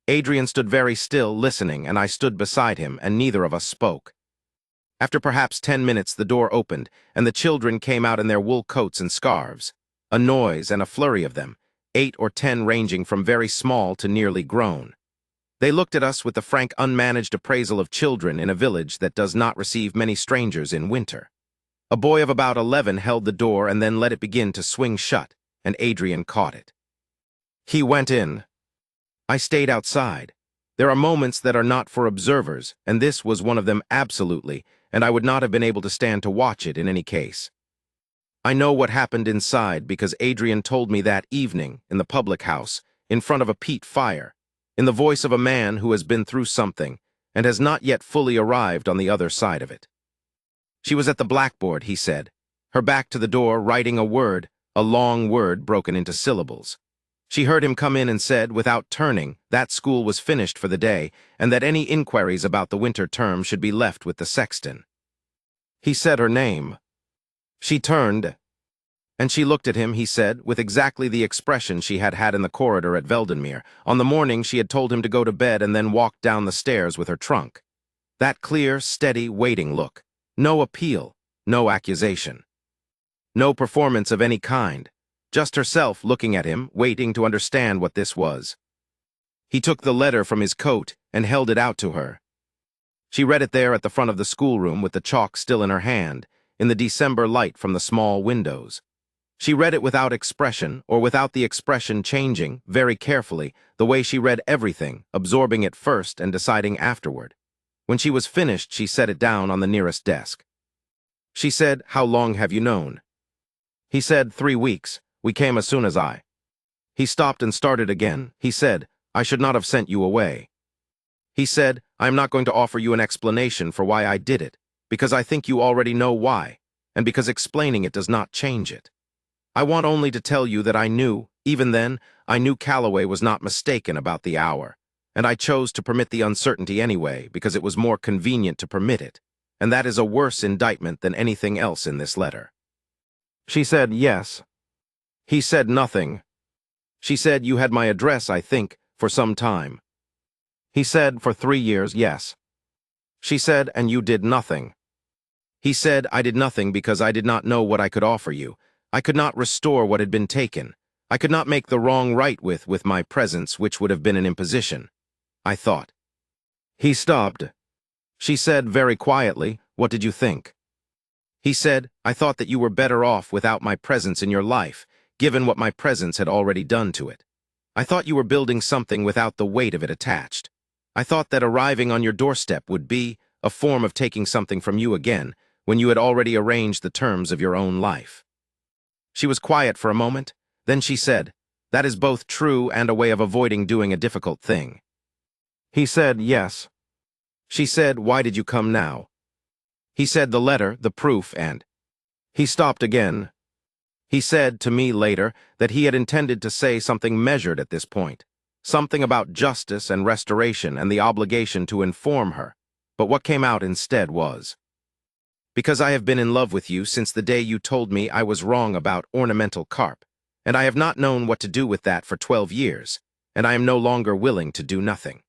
Adrian stood very still, listening, and I stood beside him, and neither of us spoke. After perhaps 10 minutes, the door opened, and the children came out in their wool coats and scarves. A noise and a flurry of them, 8 or 10 ranging from very small to nearly grown. They looked at us with the frank, unmanaged appraisal of children in a village that does not receive many strangers in winter. A boy of about 11 held the door and then let it begin to swing shut, and Adrian caught it. He went in. I stayed outside. There are moments that are not for observers, and this was one of them absolutely, and I would not have been able to stand to watch it in any case. I know what happened inside because Adrian told me that evening in the public house, in front of a peat fire, in the voice of a man who has been through something and has not yet fully arrived on the other side of it. She was at the blackboard, he said, her back to the door, writing a word, a long word broken into syllables. She heard him come in and said, without turning, that school was finished for the day and that any inquiries about the winter term should be left with the sexton. He said her name. She turned, And she looked at him, he said, with exactly the expression she had had in the corridor at Veldenmere, on the morning she had told him to go to bed and then walked down the stairs with her trunk. That clear, steady, waiting look. No appeal, no accusation. No performance of any kind. Just herself looking at him, waiting to understand what this was. He took the letter from his coat and held it out to her. She read it there at the front of the schoolroom with the chalk still in her hand, in the December light from the small windows. She read it without expression, or without the expression changing, very carefully, the way she read everything, absorbing it first and deciding afterward. When she was finished, she set it down on the nearest desk. She said, "How long have you known?" He said, 3 weeks. We came as soon as I. He stopped and started again. He said, "I should not have sent you away." He said, "I am not going to offer you an explanation for why I did it, because I think you already know why, and because explaining it does not change it. I want only to tell you that I knew, even then, I knew Calloway was not mistaken about the hour, and I chose to permit the uncertainty anyway because it was more convenient to permit it, and that is a worse indictment than anything else in this letter." She said, "Yes." He said nothing. She said, "You had my address, I think, for some time." He said, "For 3 years, yes." She said, "And you did nothing." He said, "I did nothing because I did not know what I could offer you. I could not restore what had been taken. I could not make the wrong right with my presence, which would have been an imposition. I thought." He stopped. She said very quietly, "What did you think?" He said, "I thought that you were better off without my presence in your life, given what my presence had already done to it. I thought you were building something without the weight of it attached. I thought that arriving on your doorstep would be a form of taking something from you again, when you had already arranged the terms of your own life." She was quiet for a moment. Then she said, "That is both true and a way of avoiding doing a difficult thing." He said, "Yes." She said, "Why did you come now?" He said, "The letter, the proof, and—" He stopped again. He said to me later that he had intended to say something measured at this point, something about justice and restoration and the obligation to inform her, but what came out instead was, "Because I have been in love with you since the day you told me I was wrong about ornamental carp, and I have not known what to do with that for 12 years, and I am no longer willing to do nothing."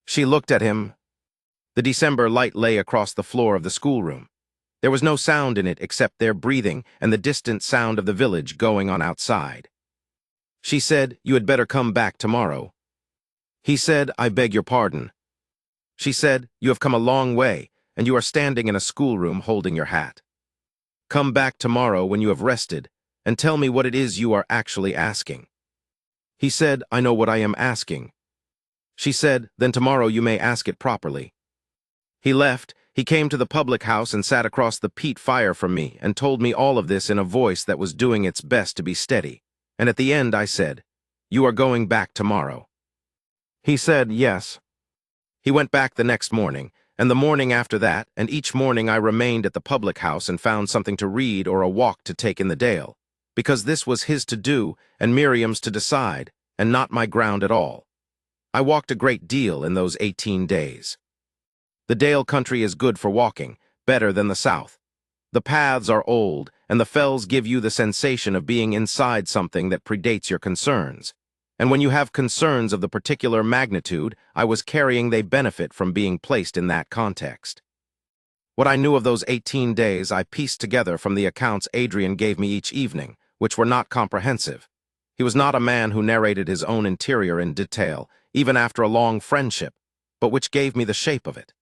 She looked at him. The December light lay across the floor of the schoolroom. There was no sound in it except their breathing and the distant sound of the village going on outside. She said, "You had better come back tomorrow." He said, "I beg your pardon." She said, "You have come a long way, and you are standing in a schoolroom holding your hat. Come back tomorrow when you have rested, and tell me what it is you are actually asking." He said, "I know what I am asking." She said, "Then tomorrow you may ask it properly." He left. He came to the public house and sat across the peat fire from me and told me all of this in a voice that was doing its best to be steady. And at the end I said, "You are going back tomorrow." He said, "Yes." He went back the next morning, and the morning after that, and each morning I remained at the public house and found something to read or a walk to take in the dale, because this was his to do and Miriam's to decide, and not my ground at all. I walked a great deal in those 18 days. The Dale country is good for walking, better than the South. The paths are old, and the fells give you the sensation of being inside something that predates your concerns. And when you have concerns of the particular magnitude I was carrying, they benefit from being placed in that context. What I knew of those 18 days I pieced together from the accounts Adrian gave me each evening, which were not comprehensive. He was not a man who narrated his own interior in detail, even after a long friendship, but which gave me the shape of it.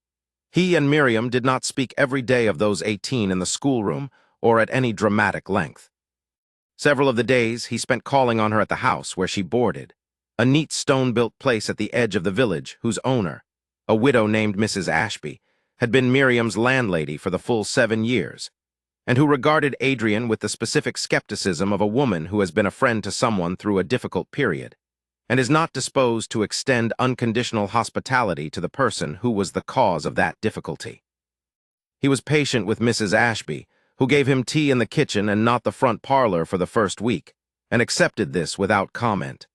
He and Miriam did not speak every day of those 18 in the schoolroom or at any dramatic length. Several of the days he spent calling on her at the house where she boarded, a neat stone-built place at the edge of the village whose owner, a widow named Mrs. Ashby, had been Miriam's landlady for the full 7 years, and who regarded Adrian with the specific skepticism of a woman who has been a friend to someone through a difficult period, and is not disposed to extend unconditional hospitality to the person who was the cause of that difficulty. He was patient with Mrs. Ashby, who gave him tea in the kitchen and not the front parlor for the first week, and accepted this without comment.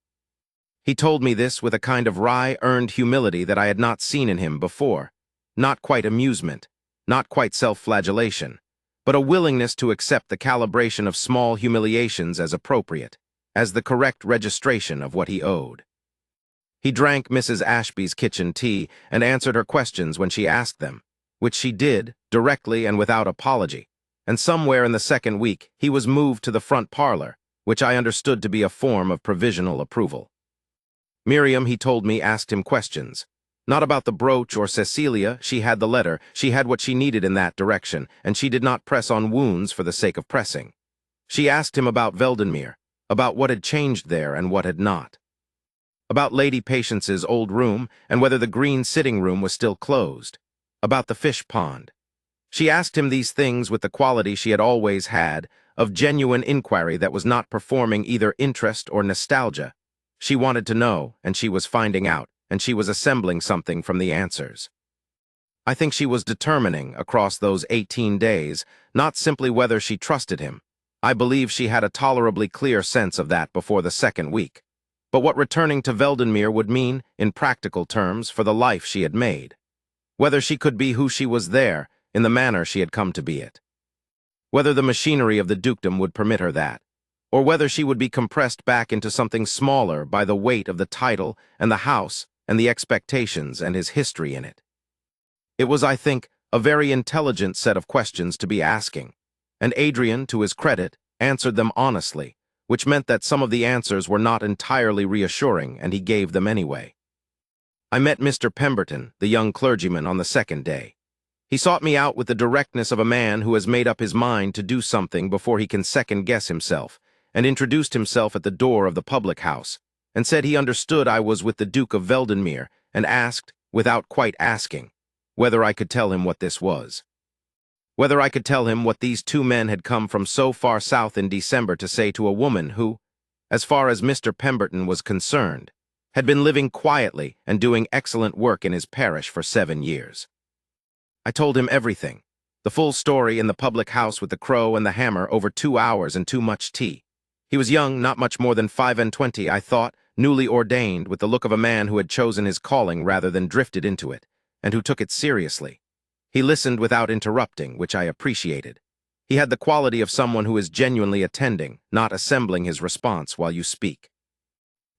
He told me this with a kind of wry, earned humility that I had not seen in him before, not quite amusement, not quite self-flagellation, but a willingness to accept the calibration of small humiliations as appropriate, as the correct registration of what he owed. He drank Mrs. Ashby's kitchen tea and answered her questions when she asked them, which she did, directly and without apology, and somewhere in the second week he was moved to the front parlor, which I understood to be a form of provisional approval. Miriam, he told me, asked him questions. Not about the brooch or Cecilia, she had the letter, she had what she needed in that direction, and she did not press on wounds for the sake of pressing. She asked him about Veldenmere, about what had changed there and what had not. About Lady Patience's old room and whether the green sitting room was still closed. About the fish pond. She asked him these things with the quality she had always had, of genuine inquiry that was not performing either interest or nostalgia. She wanted to know, and she was finding out, and she was assembling something from the answers. I think she was determining, across those 18 days, not simply whether she trusted him. I believe she had a tolerably clear sense of that before the second week. But what returning to Veldenmere would mean, in practical terms, for the life she had made. Whether she could be who she was there, in the manner she had come to be it. Whether the machinery of the dukedom would permit her that, or whether she would be compressed back into something smaller by the weight of the title and the house and the expectations and his history in it. It was, I think, a very intelligent set of questions to be asking, and Adrian, to his credit, answered them honestly, which meant that some of the answers were not entirely reassuring, and he gave them anyway. I met Mr. Pemberton, the young clergyman, on the second day. He sought me out with the directness of a man who has made up his mind to do something before he can second-guess himself, and introduced himself at the door of the public house, and said he understood I was with the Duke of Veldenmere, and asked, without quite asking, whether I could tell him what this was. Whether I could tell him what these two men had come from so far south in December to say to a woman who, as far as Mr. Pemberton was concerned, had been living quietly and doing excellent work in his parish for 7 years. I told him everything, the full story in the public house with the crow and the hammer over 2 hours and too much tea. He was young, not much more than 25, I thought, newly ordained, with the look of a man who had chosen his calling rather than drifted into it, and who took it seriously. He listened without interrupting, which I appreciated. He had the quality of someone who is genuinely attending, not assembling his response while you speak.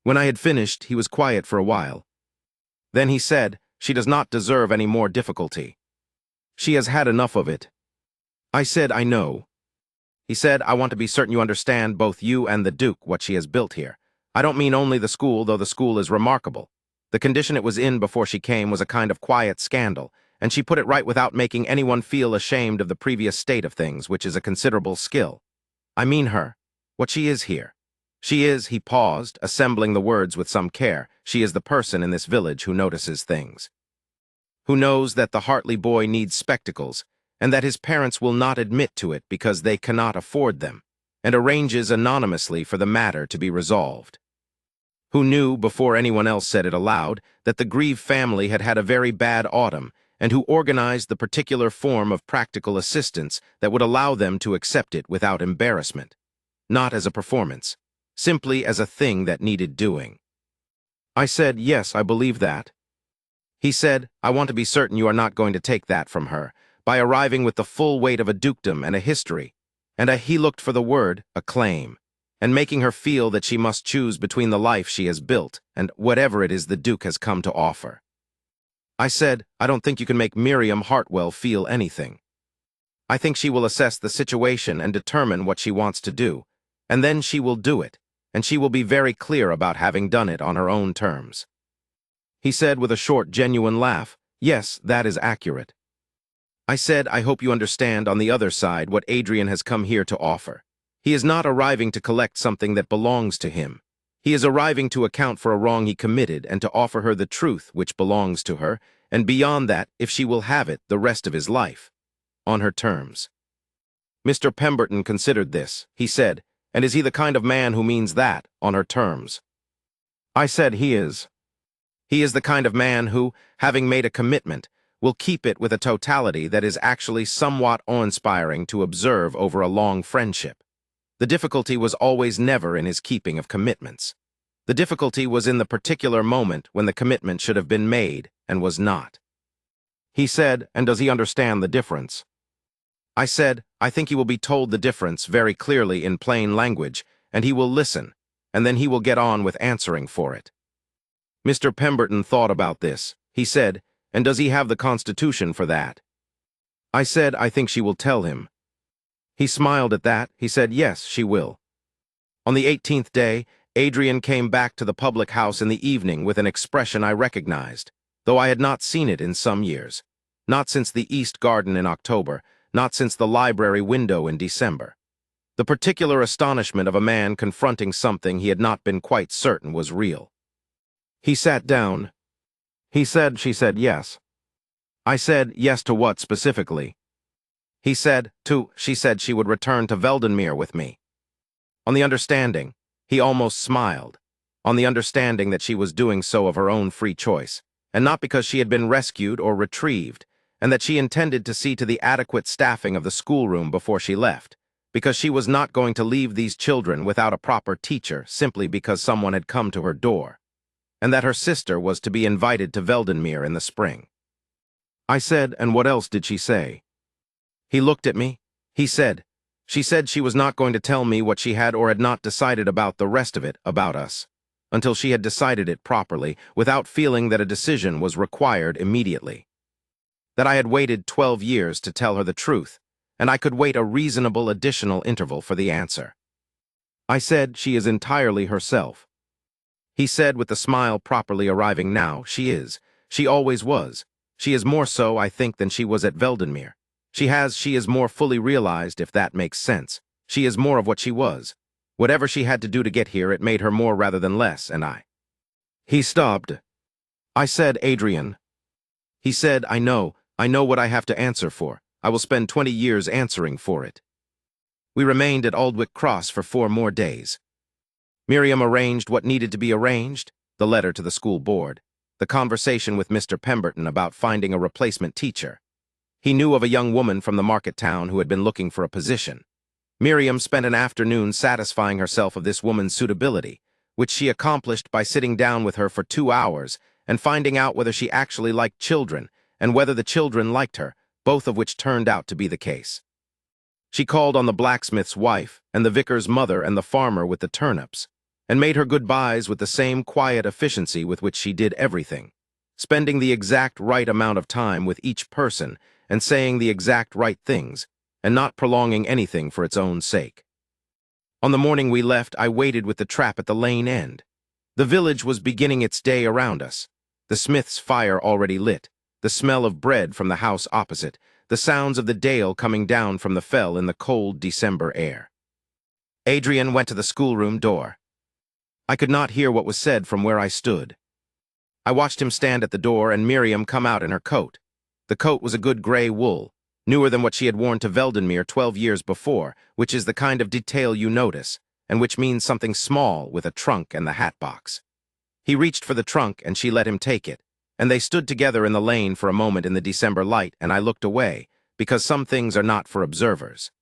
When I had finished, he was quiet for a while. Then he said, "She does not deserve any more difficulty. She has had enough of it." I said, "I know." He said, "I want to be certain you understand, both you and the Duke, what she has built here. I don't mean only the school, though the school is remarkable. The condition it was in before she came was a kind of quiet scandal, and she put it right without making anyone feel ashamed of the previous state of things, which is a considerable skill. I mean her, what she is here. She is," he paused, assembling the words with some care, "she is the person in this village who notices things. Who knows that the Hartley boy needs spectacles, and that his parents will not admit to it because they cannot afford them, and arranges anonymously for the matter to be resolved. Who knew, before anyone else said it aloud, that the Grieve family had had a very bad autumn, and who organized the particular form of practical assistance that would allow them to accept it without embarrassment, not as a performance, simply as a thing that needed doing." I said, "Yes, I believe that." He said, "I want to be certain you are not going to take that from her, by arriving with the full weight of a dukedom and a history, and he looked for the word, a claim, and making her feel that she must choose between the life she has built and whatever it is the Duke has come to offer." I said, "I don't think you can make Miriam Hartwell feel anything. I think she will assess the situation and determine what she wants to do, and then she will do it, and she will be very clear about having done it on her own terms." He said with a short, genuine laugh, "Yes, that is accurate." I said, "I hope you understand on the other side what Adrian has come here to offer. He is not arriving to collect something that belongs to him. He is arriving to account for a wrong he committed and to offer her the truth which belongs to her, and beyond that, if she will have it, the rest of his life. On her terms." Mr. Pemberton considered this. He said, "And is he the kind of man who means that, on her terms?" I said, "He is. He is the kind of man who, having made a commitment, will keep it with a totality that is actually somewhat awe-inspiring to observe over a long friendship. The difficulty was always never in his keeping of commitments. The difficulty was in the particular moment when the commitment should have been made and was not." He said, "And does he understand the difference?" I said, I think he will be told the difference very clearly in plain language, and he will listen, and then he will get on with answering for it. Mr. Pemberton thought about this. He said, and does he have the Constitution for that? I said, I think she will tell him. He smiled at that. He said, yes, she will. On the 18th day, Adrian came back to the public house in the evening with an expression I recognized, though I had not seen it in some years. Not since the East Garden in October, not since the library window in December. The particular astonishment of a man confronting something he had not been quite certain was real. He sat down. He said, she said, yes. I said, yes to what specifically? He said, she said she would return to Veldenmere with me. On the understanding, he almost smiled, on the understanding that she was doing so of her own free choice, and not because she had been rescued or retrieved, and that she intended to see to the adequate staffing of the schoolroom before she left, because she was not going to leave these children without a proper teacher simply because someone had come to her door, and that her sister was to be invited to Veldenmere in the spring. I said, and what else did she say? He looked at me. He said, she said she was not going to tell me what she had or had not decided about the rest of it, about us, until she had decided it properly, without feeling that a decision was required immediately. That I had waited 12 years to tell her the truth, and I could wait a reasonable additional interval for the answer. I said, she is entirely herself. He said with the smile properly arriving now, she is. She always was. She is more so, I think, than she was at Veldenmere. She is more fully realized, if that makes sense. She is more of what she was. Whatever she had to do to get here, it made her more rather than less, and I. He stopped. I said, Adrian. He said, I know what I have to answer for. I will spend 20 years answering for it. We remained at Aldwych Cross for 4 more days. Miriam arranged what needed to be arranged, the letter to the school board, the conversation with Mr. Pemberton about finding a replacement teacher. He knew of a young woman from the market town who had been looking for a position. Miriam spent an afternoon satisfying herself of this woman's suitability, which she accomplished by sitting down with her for 2 hours and finding out whether she actually liked children and whether the children liked her, both of which turned out to be the case. She called on the blacksmith's wife and the vicar's mother and the farmer with the turnips, and made her goodbyes with the same quiet efficiency with which she did everything, spending the exact right amount of time with each person and saying the exact right things, and not prolonging anything for its own sake. On the morning we left, I waited with the trap at the lane end. The village was beginning its day around us, the smith's fire already lit, the smell of bread from the house opposite, the sounds of the dale coming down from the fell in the cold December air. Adrian went to the schoolroom door. I could not hear what was said from where I stood. I watched him stand at the door and Miriam come out in her coat. The coat was a good gray wool, newer than what she had worn to Veldenmere 12 years before, which is the kind of detail you notice, and which means something small with a trunk and the hat box. He reached for the trunk and she let him take it, and they stood together in the lane for a moment in the December light, and I looked away, because some things are not for observers.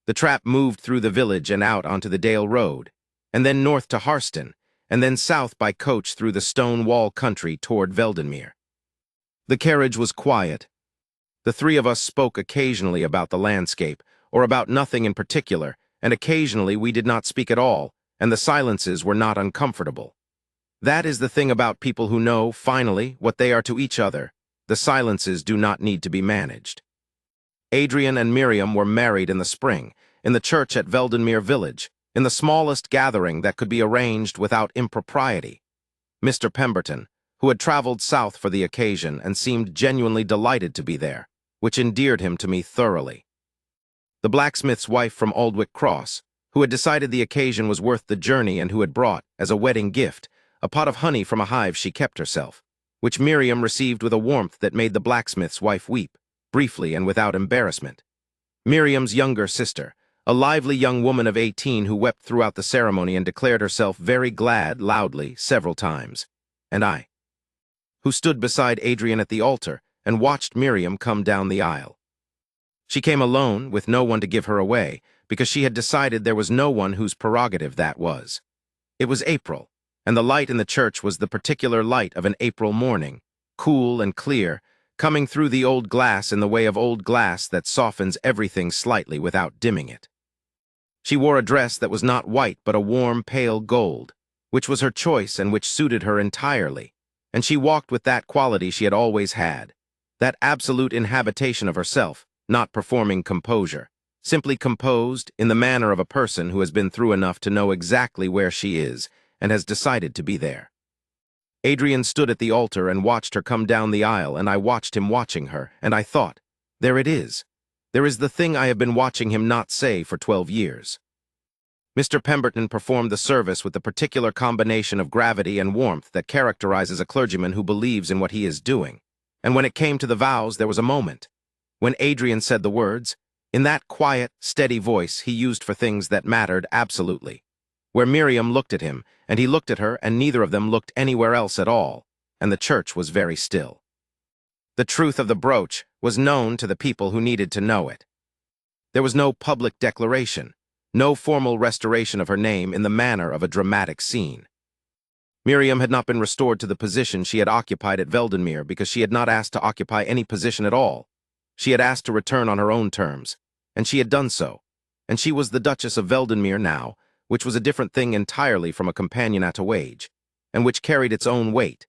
The trap moved through the village and out onto the Dale Road, and then north to Harston, and then south by coach through the stone wall country toward Veldenmere. The carriage was quiet. The 3 of us spoke occasionally about the landscape, or about nothing in particular, and occasionally we did not speak at all, and the silences were not uncomfortable. That is the thing about people who know, finally, what they are to each other. The silences do not need to be managed. Adrian and Miriam were married in the spring, in the church at Veldenmere village, in the smallest gathering that could be arranged without impropriety. Mr. Pemberton, who had traveled south for the occasion and seemed genuinely delighted to be there, which endeared him to me thoroughly. The blacksmith's wife from Aldwych Cross, who had decided the occasion was worth the journey and who had brought, as a wedding gift, a pot of honey from a hive she kept herself, which Miriam received with a warmth that made the blacksmith's wife weep, briefly and without embarrassment. Miriam's younger sister, a lively young woman of 18 who wept throughout the ceremony and declared herself very glad loudly several times, and I, who stood beside Adrian at the altar and watched Miriam come down the aisle. She came alone, with no one to give her away, because she had decided there was no one whose prerogative that was. It was April, and the light in the church was the particular light of an April morning, cool and clear, coming through the old glass in the way of old glass that softens everything slightly without dimming it. She wore a dress that was not white but a warm, pale gold, which was her choice and which suited her entirely, and she walked with that quality she had always had, that absolute inhabitation of herself, not performing composure, simply composed in the manner of a person who has been through enough to know exactly where she is and has decided to be there. Adrian stood at the altar and watched her come down the aisle, and I watched him watching her, and I thought, there it is. There is the thing I have been watching him not say for 12 years. Mr. Pemberton performed the service with the particular combination of gravity and warmth that characterizes a clergyman who believes in what he is doing. And when it came to the vows, there was a moment. When Adrian said the words, in that quiet, steady voice he used for things that mattered absolutely, where Miriam looked at him, and he looked at her, and neither of them looked anywhere else at all, and the church was very still. The truth of the brooch was known to the people who needed to know it. There was no public declaration, no formal restoration of her name in the manner of a dramatic scene. Miriam had not been restored to the position she had occupied at Veldenmere because she had not asked to occupy any position at all. She had asked to return on her own terms, and she had done so, and she was the Duchess of Veldenmere now, which was a different thing entirely from a companion at a wage, and which carried its own weight,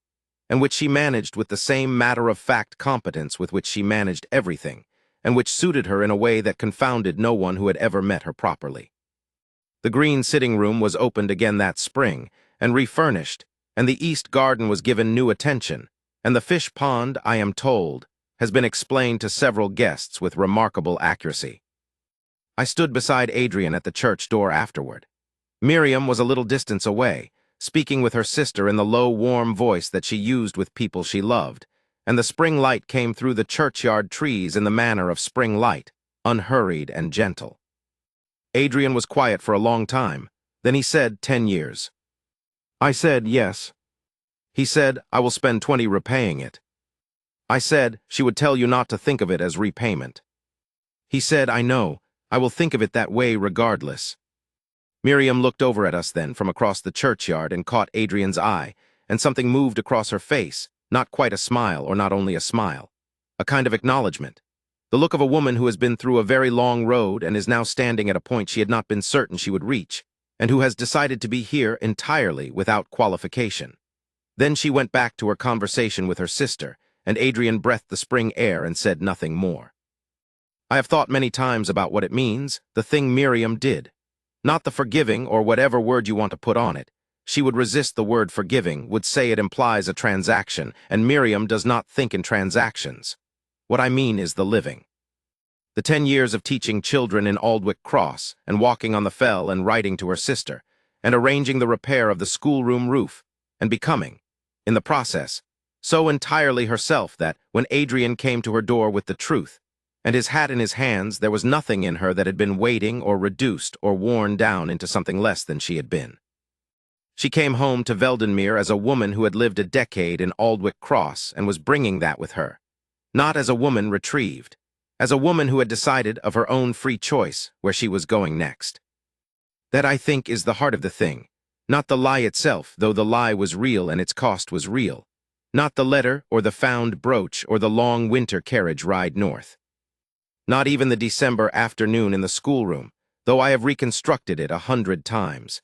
and which she managed with the same matter-of-fact competence with which she managed everything, and which suited her in a way that confounded no one who had ever met her properly. The green sitting room was opened again that spring, and refurnished, and the east garden was given new attention, and the fish pond, I am told, has been explained to several guests with remarkable accuracy. I stood beside Adrian at the church door afterward. Miriam was a little distance away, speaking with her sister in the low, warm voice that she used with people she loved, and the spring light came through the churchyard trees in the manner of spring light, unhurried and gentle. Adrian was quiet for a long time. Then he said, 10 years. I said, yes. He said, I will spend 20 repaying it. I said, she would tell you not to think of it as repayment. He said, I know, I will think of it that way regardless. Miriam looked over at us then from across the churchyard and caught Adrian's eye, and something moved across her face, not quite a smile or not only a smile, a kind of acknowledgement. The look of a woman who has been through a very long road and is now standing at a point she had not been certain she would reach, and who has decided to be here entirely without qualification. Then she went back to her conversation with her sister, and Adrian breathed the spring air and said nothing more. I have thought many times about what it means, the thing Miriam did. Not the forgiving or whatever word you want to put on it. She would resist the word forgiving, would say it implies a transaction, and Miriam does not think in transactions. What I mean is the living. The 10 years of teaching children in Aldwick Cross, and walking on the fell and writing to her sister, and arranging the repair of the schoolroom roof, and becoming, in the process, so entirely herself that, when Adrian came to her door with the truth, and his hat in his hands, there was nothing in her that had been waiting or reduced or worn down into something less than she had been. She came home to Veldenmere as a woman who had lived a decade in Aldwick Cross and was bringing that with her. Not as a woman retrieved, as a woman who had decided of her own free choice where she was going next. That, I think, is the heart of the thing, not the lie itself, though the lie was real and its cost was real, not the letter or the found brooch or the long winter carriage ride north. Not even the December afternoon in the schoolroom, though I have reconstructed it 100 times.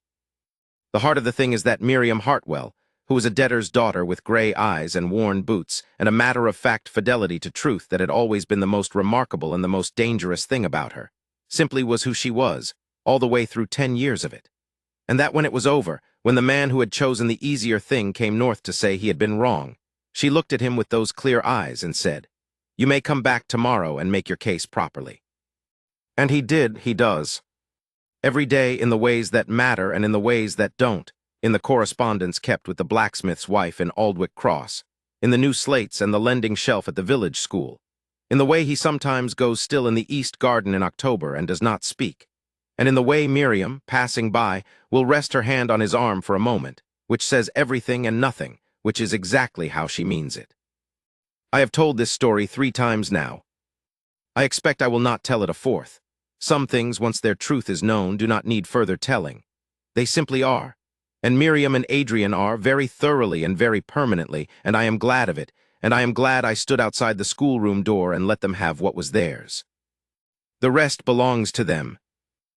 The heart of the thing is that Miriam Hartwell, who was a debtor's daughter with gray eyes and worn boots and a matter-of-fact fidelity to truth that had always been the most remarkable and the most dangerous thing about her, simply was who she was, all the way through 10 years of it. And that when it was over, when the man who had chosen the easier thing came north to say he had been wrong, she looked at him with those clear eyes and said, "You may come back tomorrow and make your case properly." And he did, he does. Every day in the ways that matter and in the ways that don't, in the correspondence kept with the blacksmith's wife in Aldwick Cross, in the new slates and the lending shelf at the village school, in the way he sometimes goes still in the east garden in October and does not speak, and in the way Miriam, passing by, will rest her hand on his arm for a moment, which says everything and nothing, which is exactly how she means it. I have told this story 3 times now. I expect I will not tell it a 4th. Some things, once their truth is known, do not need further telling. They simply are. And Miriam and Adrian are, very thoroughly and very permanently, and I am glad of it, and I am glad I stood outside the schoolroom door and let them have what was theirs. The rest belongs to them,